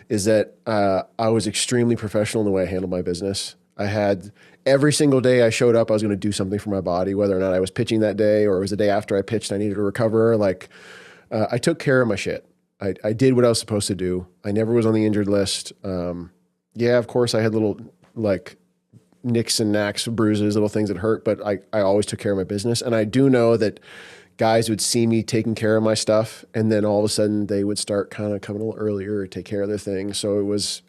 is that I was extremely professional in the way I handled my business. I had every single day I showed up, I was going to do something for my body, whether or not I was pitching that day or it was the day after I pitched, I needed to recover. Like. I took care of my shit. I did what I was supposed to do. I never was on the injured list. Yeah, of course, I had little like nicks and knacks, bruises, little things that hurt, but I always took care of my business. And I do know that guys would see me taking care of my stuff, and then all of a sudden they would start kind of coming a little earlier or take care of their things. So it was,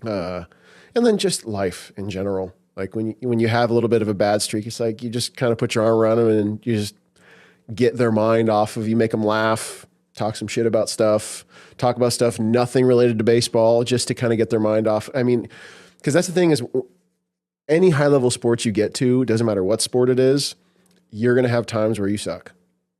and then just life in general. Like when you have a little bit of a bad streak, it's like you just kind of put your arm around them and you just get their mind off of you, make them laugh, talk some shit about stuff, talk about stuff nothing related to baseball, just to kind of get their mind off. I mean, because that's the thing is, any high level sports you get to, doesn't matter what sport it is, you're going to have times where you suck.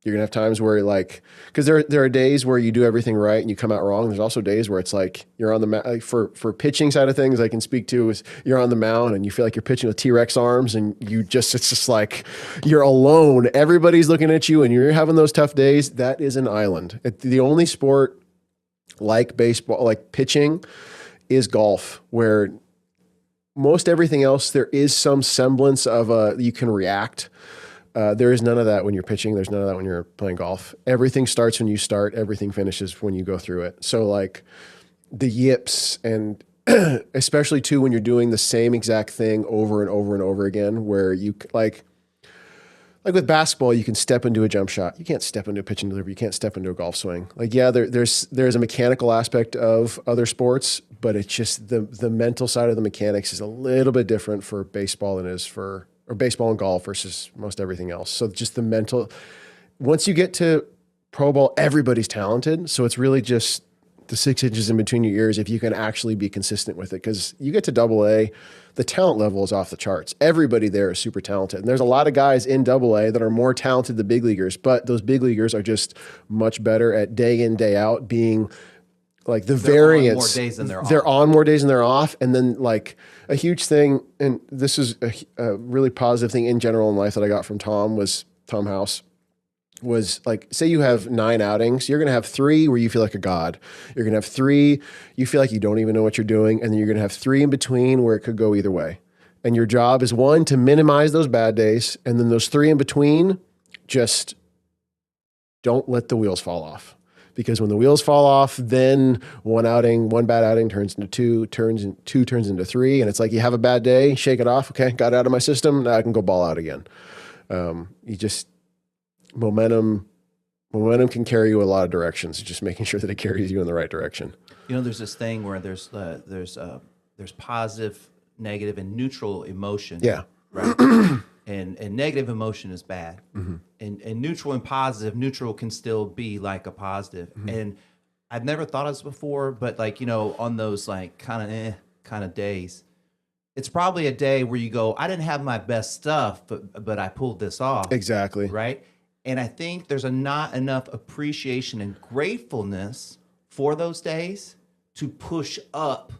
You're going to have times where like, because there are days where you do everything right and you come out wrong. There's also days where it's like you're on the like for pitching side of things I can speak to is you're on the mound and you feel like you're pitching with T-Rex arms and it's just like you're alone. Everybody's looking at you and you're having those tough days. That is an island. The only sport like baseball, like pitching, is golf, where most everything else, there is some semblance of you can react. There is none of that when you're pitching. There's none of that when you're playing golf. Everything starts when you start. Everything finishes when you go through it. So like the yips, and especially too when you're doing the same exact thing over and over and over again, where you like with basketball, you can step into a jump shot. You can't step into a pitching delivery. You can't step into a golf swing. Like, yeah, there's a mechanical aspect of other sports, but it's just the mental side of the mechanics is a little bit different for baseball than it is for or baseball and golf versus most everything else. So just the mental, once you get to pro ball, everybody's talented. So it's really just the 6 inches in between your ears if you can actually be consistent with it. Because you get to double A, the talent level is off the charts. Everybody there is super talented. And there's a lot of guys in double A that are more talented than big leaguers, but those big leaguers are just much better at day in, day out being like the They're variance. on more days than they're They're off. on more days than they're off. And then like a huge thing, and this is a really positive thing in general in life that I got from Tom House, was like, say you have 9 outings, you're going to have 3 where you feel like a god. You're going to have 3 you feel like you don't even know what you're doing, and then you're going to have 3 in between where it could go either way. And your job is, 1, to minimize those bad days, and then those 3 in between, just don't let the wheels fall off. Because when the wheels fall off, then one bad outing turns into 2 turns into 3, and it's like you have a bad day, shake it off. Okay, got it out of my system. Now I can go ball out again. Momentum can carry you a lot of directions. Just making sure that it carries you in the right direction. You know, there's this thing where there's positive, negative, and neutral emotion. Yeah. Right. and negative emotion is bad. Mm-hmm. And neutral and positive, neutral can still be like a positive. Mm-hmm. And I've never thought of this before, but like, you know, on those like kind of days, it's probably a day where you go, I didn't have my best stuff, but I pulled this off. Exactly. Right. And I think there's not enough appreciation and gratefulness for those days to push up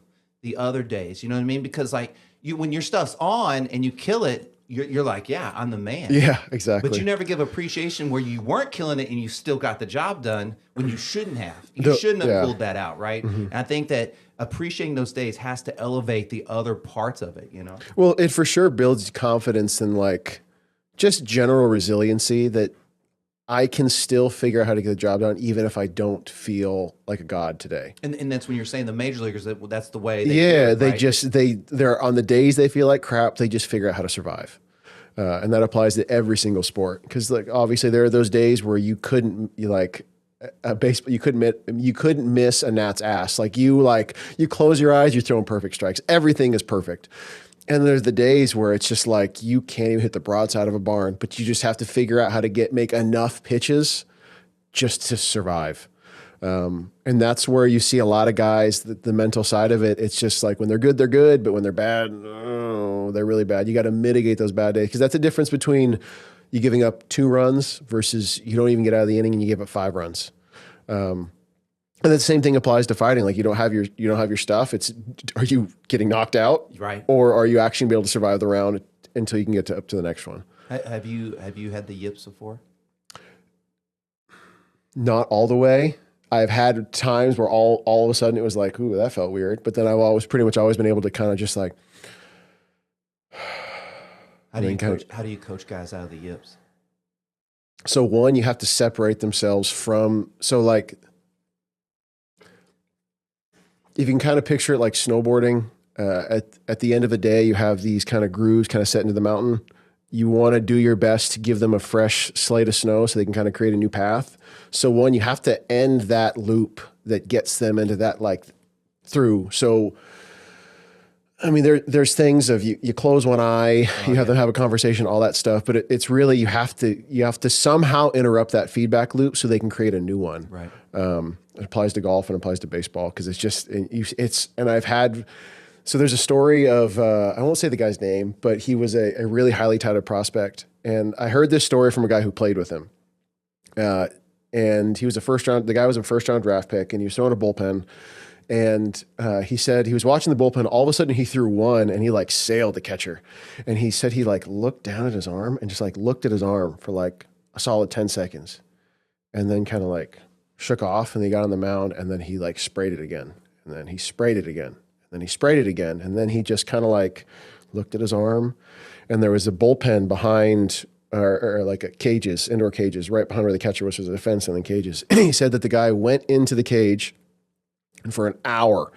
the other days. You know what I mean? Because like when your stuff's on and you kill it, you're like, yeah, I'm the man. Yeah, exactly. But you never give appreciation where you weren't killing it and you still got the job done when you shouldn't have. You shouldn't have pulled that out, right? Mm-hmm. And I think that appreciating those days has to elevate the other parts of it, you know? Well, it for sure builds confidence and like just general resiliency that I can still figure out how to get the job done, even if I don't feel like a god today. And that's when you're saying the major leaguers, that's the way. They're on the days they feel like crap, they just figure out how to survive. And that applies to every single sport. Because like obviously there are those days where you couldn't miss a gnat's ass. Like you close your eyes, you're throwing perfect strikes. Everything is perfect. And there's the days where it's just like you can't even hit the broadside of a barn, but you just have to figure out how to make enough pitches just to survive. And that's where you see a lot of guys, the mental side of it. It's just like when they're good, but when they're bad, they're really bad. You got to mitigate those bad days because that's the difference between you giving up 2 runs versus you don't even get out of the inning and you give up 5 runs. And the same thing applies to fighting. Like you don't have your stuff. Are you getting knocked out? Right. Or are you actually be able to survive the round until you can get up to the next one? Have you had the yips before? Not all the way. I've had times where all of a sudden it was like, ooh, that felt weird. But then I've always been able to kind of just like. How do you coach guys out of the yips? So 1, you have to separate themselves from, so like, if you can kind of picture it like snowboarding, at the end of the day, you have these kind of grooves kind of set into the mountain. You want to do your best to give them a fresh slate of snow so they can kind of create a new path. So 1, you have to end that loop that gets them into that like through. So, I mean, there's things of you close one eye, you have them have a conversation, all that stuff. But it's really, you have to somehow interrupt that feedback loop so they can create a new one. Right. It applies to golf and applies to baseball because so there's a story of, I won't say the guy's name, but he was a really highly touted prospect. And I heard this story from a guy who played with him. And he was the guy was a first round draft pick and he was throwing a bullpen. And he said he was watching the bullpen. All of a sudden he threw one and he like sailed the catcher. And he said he like looked down at his arm and just like looked at his arm for like a solid 10 seconds. And then kind of like shook off and he got on the mound and then he like sprayed it again. And then he sprayed it again. And then he sprayed it again. And then he just kind of like looked at his arm. And there was a bullpen behind or like cages, indoor cages, right behind where the catcher was. There's a fence and then cages. He said that the guy went into the cage and for an hour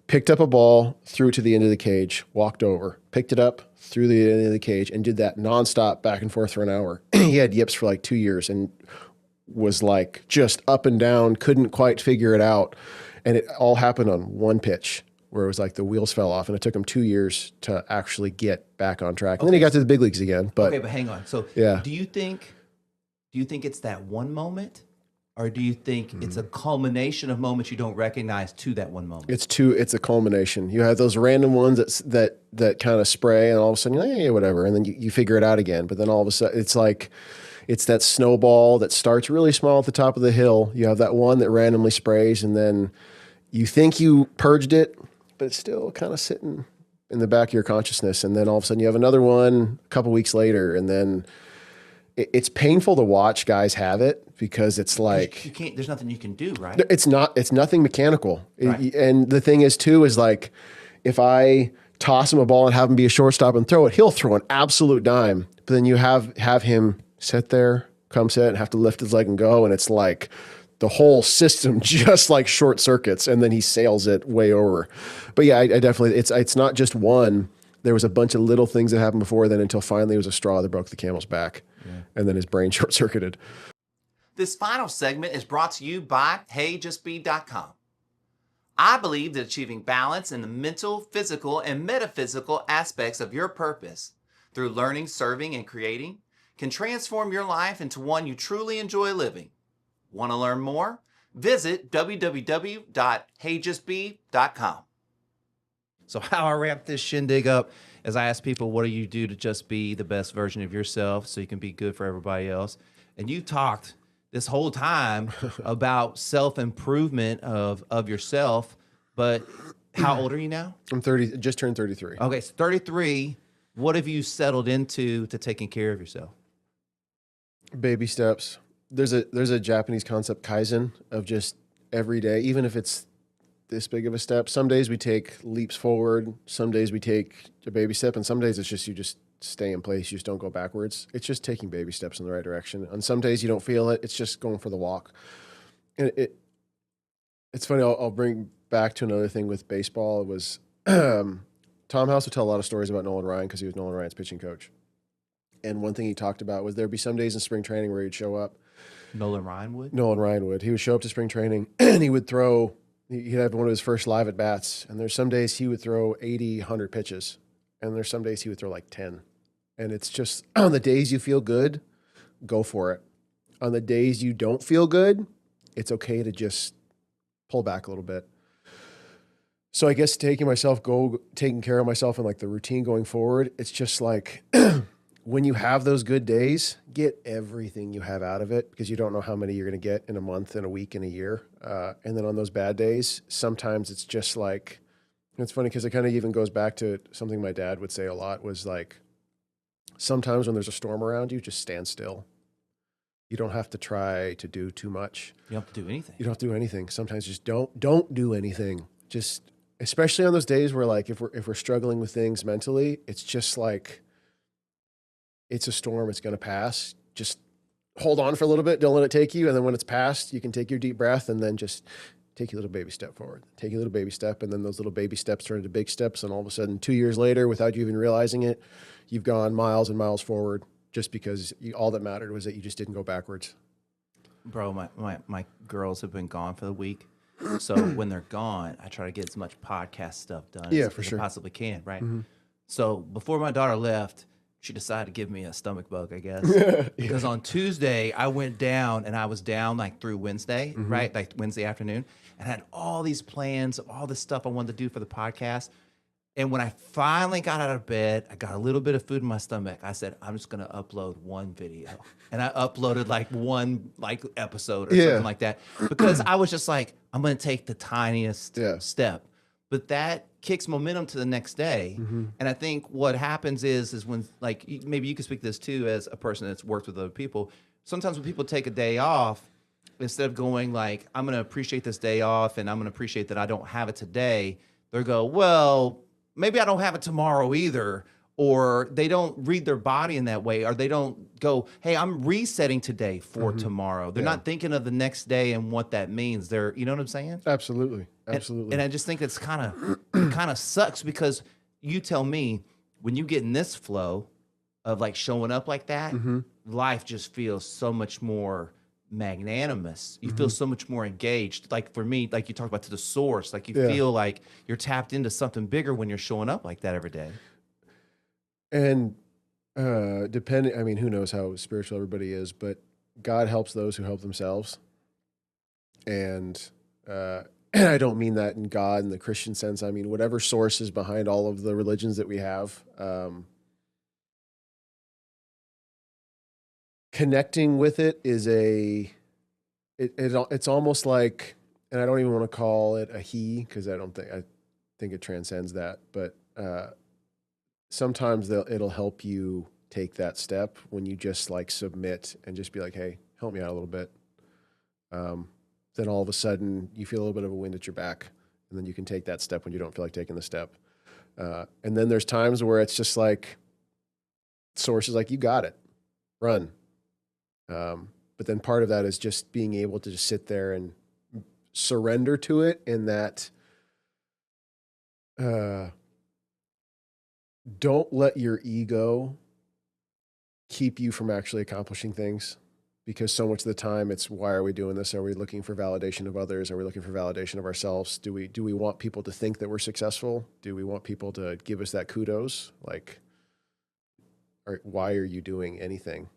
picked up a ball, threw it to the end of the cage, walked over, picked it up, threw the end of the cage, and did that nonstop back and forth for an hour. He had yips for like 2 years and was like just up and down, couldn't quite figure it out. And it all happened on one pitch where it was like the wheels fell off and it took him 2 years to actually get back on track. And then he got to the big leagues again. But hang on. So yeah. Do you think it's that one moment? Or do you think it's a culmination of moments you don't recognize to that one moment? It's a culmination. You have those random ones that kind of spray and all of a sudden you're like, hey, whatever. And then you figure it out again. But then all of a sudden it's like, It's that snowball that starts really small at the top of the hill. You have that one that randomly sprays, and then you think you purged it, but it's still kind of sitting in the back of your consciousness. And then all of a sudden you have another one a couple weeks later, and then it's painful to watch guys have it because it's like you can't. There's nothing you can do, right? It's nothing mechanical. Right. And the thing is too is like if I toss him a ball and have him be a shortstop and throw it, he'll throw an absolute dime. But then you have him sit there, come sit, and have to lift his leg and go, and it's like the whole system just like short circuits, and then he sails it way over. But yeah, I definitely it's not just one. There was a bunch of little things that happened before then until finally it was a straw that broke the camel's back. Yeah. And then his brain short-circuited. This final segment is brought to you by HeyJustBe.com. I believe that achieving balance in the mental, physical, and metaphysical aspects of your purpose through learning, serving, and creating can transform your life into one you truly enjoy living. Want to learn more? Visit www.heyjustbe.com. So how I wrap this shindig up is I ask people, what do you do to just be the best version of yourself so you can be good for everybody else? And you talked this whole time about self-improvement of yourself, but how old are you now? I'm 30, just turned 33. Okay, so 33. What have you settled into to taking care of yourself? Baby steps. There's a Japanese concept, Kaizen, of just every day, even if it's this big of a step. Some days we take leaps forward. Some days we take a baby step, and some days it's just you just stay in place. You just don't go backwards. It's just taking baby steps in the right direction. On some days you don't feel it. It's just going for the walk. And it's funny. I'll bring back to another thing with baseball. It was Tom House would tell a lot of stories about Nolan Ryan because he was Nolan Ryan's pitching coach. And one thing he talked about was there'd be some days in spring training where he'd show up. Nolan Ryan would? Nolan Ryan would. He would show up to spring training and he would throw. He'd have one of his first live at bats, and there's some days he would throw 80, 100 pitches, and there's some days he would throw like 10. And it's just on the days you feel good, go for it. On the days you don't feel good, it's okay to just pull back a little bit. So I guess taking care of myself and like the routine going forward, it's just like when you have those good days, get everything you have out of it because you don't know how many you're going to get in a month, in a week, in a year. And then on those bad days, sometimes it's just like, it's funny because it kind of even goes back to something my dad would say a lot was like, sometimes when there's a storm around you, just stand still. You don't have to try to do too much. You don't have to do anything. You don't have to do anything. Sometimes just don't do anything. Just, especially on those days where like, if we're struggling with things mentally, it's just like, it's a storm. It's going to pass. Just hold on for a little bit. Don't let it take you. And then when it's passed, you can take your deep breath and then just take your little baby step forward. Take your little baby step. And then those little baby steps turn into big steps. And all of a sudden, 2 years later, without you even realizing it, you've gone miles and miles forward just because all that mattered was that you just didn't go backwards. Bro, my girls have been gone for the week. So when they're gone, I try to get as much podcast stuff done as I possibly can, right? Mm-hmm. So before my daughter left, she decided to give me a stomach bug, I guess. Because on Tuesday, I went down, and I was down like through Wednesday, right? Like Wednesday afternoon. And I had all these plans of all this stuff I wanted to do for the podcast. And when I finally got out of bed, I got a little bit of food in my stomach. I said, I'm just going to upload one video. And I uploaded like one episode or something like that. Because I was just like, I'm going to take the tiniest step. But that kicks momentum to the next day. Mm-hmm. And I think what happens is when, like, maybe you can speak to this too as a person that's worked with other people. Sometimes when people take a day off, instead of going like, I'm going to appreciate this day off and I'm going to appreciate that I don't have it today, they go, well, maybe I don't have it tomorrow either. Or they don't read their body in that way, or they don't go, hey, I'm resetting today for tomorrow. They're not thinking of the next day and what that means. You know what I'm saying? Absolutely. Absolutely. And I just think it kind of sucks because you tell me when you get in this flow of like showing up like that, life just feels so much more magnanimous. You feel so much more engaged. Like for me, like you talked about to the source, like you feel like you're tapped into something bigger when you're showing up like that every day. And depending, I mean, who knows how spiritual everybody is, but God helps those who help themselves. And I don't mean that in God in the Christian sense. I mean, whatever source is behind all of the religions that we have, connecting with it is it's almost like, and I don't even want to call it a he, because I think it transcends that, but sometimes it'll help you take that step when you just like submit and just be like, hey, help me out a little bit. Then all of a sudden you feel a little bit of a wind at your back, and then you can take that step when you don't feel like taking the step. And then there's times where it's just like, source is like, you got it, run. But then part of that is just being able to just sit there and surrender to it, in that don't let your ego keep you from actually accomplishing things, because so much of the time it's, why are we doing this? Are we looking for validation of others? Are we looking for validation of ourselves? Do we want people to think that we're successful? Do we want people to give us that kudos? Like, why are you doing anything?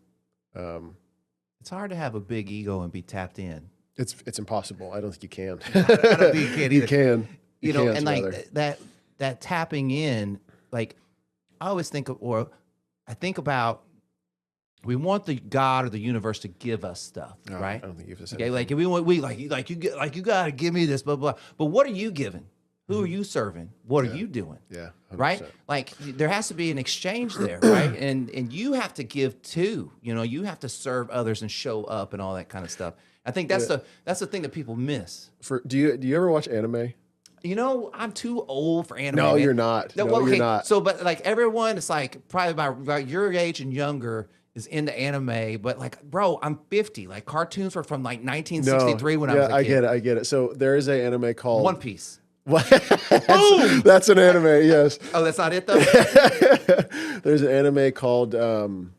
It's hard to have a big ego and be tapped in. It's impossible. I don't think you can. I don't think you can either. You can. You know, and rather. like that tapping in, like I always think of, or I think about, we want the God or the universe to give us stuff, right? I don't think you've said okay, like if you gotta give me this, blah blah. But what are you giving? Who are you serving? What are you doing? Yeah, 100%. Right. Like there has to be an exchange there, right? And you have to give too. You know, you have to serve others and show up and all that kind of stuff. I think that's the thing that people miss. Do you ever watch anime? You know, I'm too old for anime. No, man. you're not. No, well, okay, you're not. So, but like everyone, it's like probably about your age and younger is into anime. But like, bro, I'm 50. Like cartoons were from like 1963 when I was a kid. I get it. So there is an anime called One Piece. That's an anime, yes. Oh, that's not it though? There's an anime called Full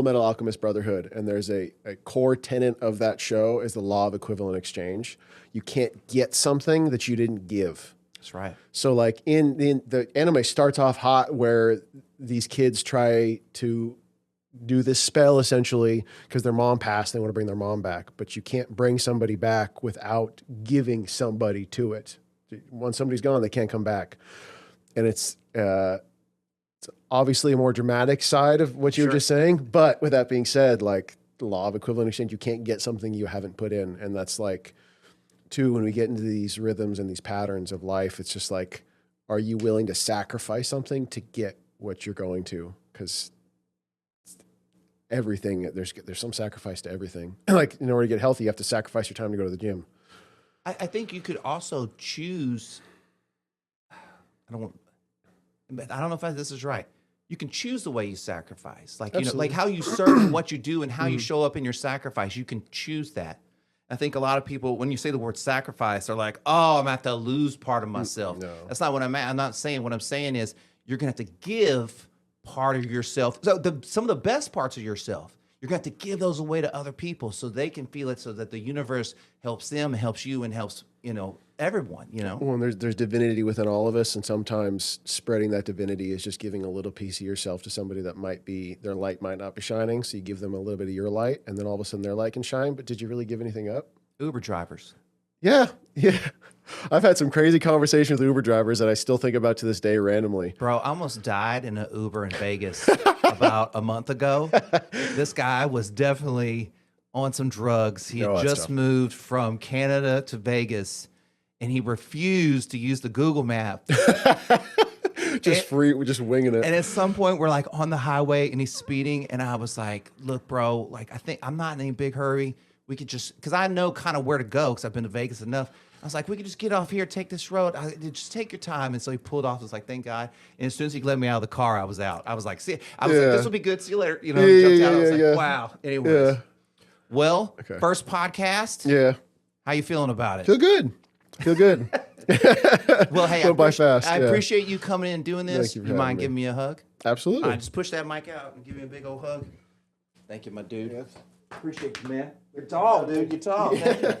Metal Alchemist Brotherhood, and there's a core tenet of that show is the law of equivalent exchange. You can't get something that you didn't give. That's right. So like in the anime starts off hot, where these kids try to do this spell essentially because their mom passed, they want to bring their mom back, but you can't bring somebody back without giving somebody to it. Once somebody's gone, they can't come back. And it's obviously a more dramatic side of what you were just saying, but with that being said, like the law of equivalent exchange, you can't get something you haven't put in. And that's like, too, when we get into these rhythms and these patterns of life, it's just like, are you willing to sacrifice something to get what you're going to? Because everything, there's some sacrifice to everything. Like in order to get healthy, you have to sacrifice your time to go to the gym. I think you could also choose. I don't know if this is right. You can choose the way you sacrifice, like you know, like how you serve and what you do and how you show up in your sacrifice. You can choose that. I think a lot of people, when you say the word sacrifice, are like, "Oh, I'm going to have to lose part of myself." No. That's not what I'm not saying. What I'm saying is you're going to have to give part of yourself. So some of the best parts of yourself, you're going to have to give those away to other people so they can feel it, so that the universe helps them, helps you, and helps, you know, everyone, you know? Well, and there's divinity within all of us, and sometimes spreading that divinity is just giving a little piece of yourself to somebody that their light might not be shining, so you give them a little bit of your light, and then all of a sudden their light can shine, but did you really give anything up? Uber drivers. Yeah. I've had some crazy conversations with Uber drivers that I still think about to this day randomly. Bro, I almost died in an Uber in Vegas about a month ago. This guy was definitely on some drugs. He had just moved from Canada to Vegas, and he refused to use the Google map. We're just winging it. And at some point, we're like on the highway, and he's speeding, and I was like, "Look, bro, like I think I'm not in any big hurry. We could just, because I know kind of where to go because I've been to Vegas enough. I was like, we could just get off here, take this road. Just take your time." And so he pulled off. I was like, thank God. And as soon as he let me out of the car, I was out. I was like, like, this will be good. See you later. You know, jumped out. I was like, wow. Anyways. Well, first podcast. Yeah. How you feeling about it? Feel good. Well, hey, I appreciate you coming in and doing this. Thank you. You mind giving me a hug? Absolutely. All right, just push that mic out and give me a big old hug. Thank you, my dude. Yes. Appreciate you, man. You're tall, dude. You're tall. Thank you.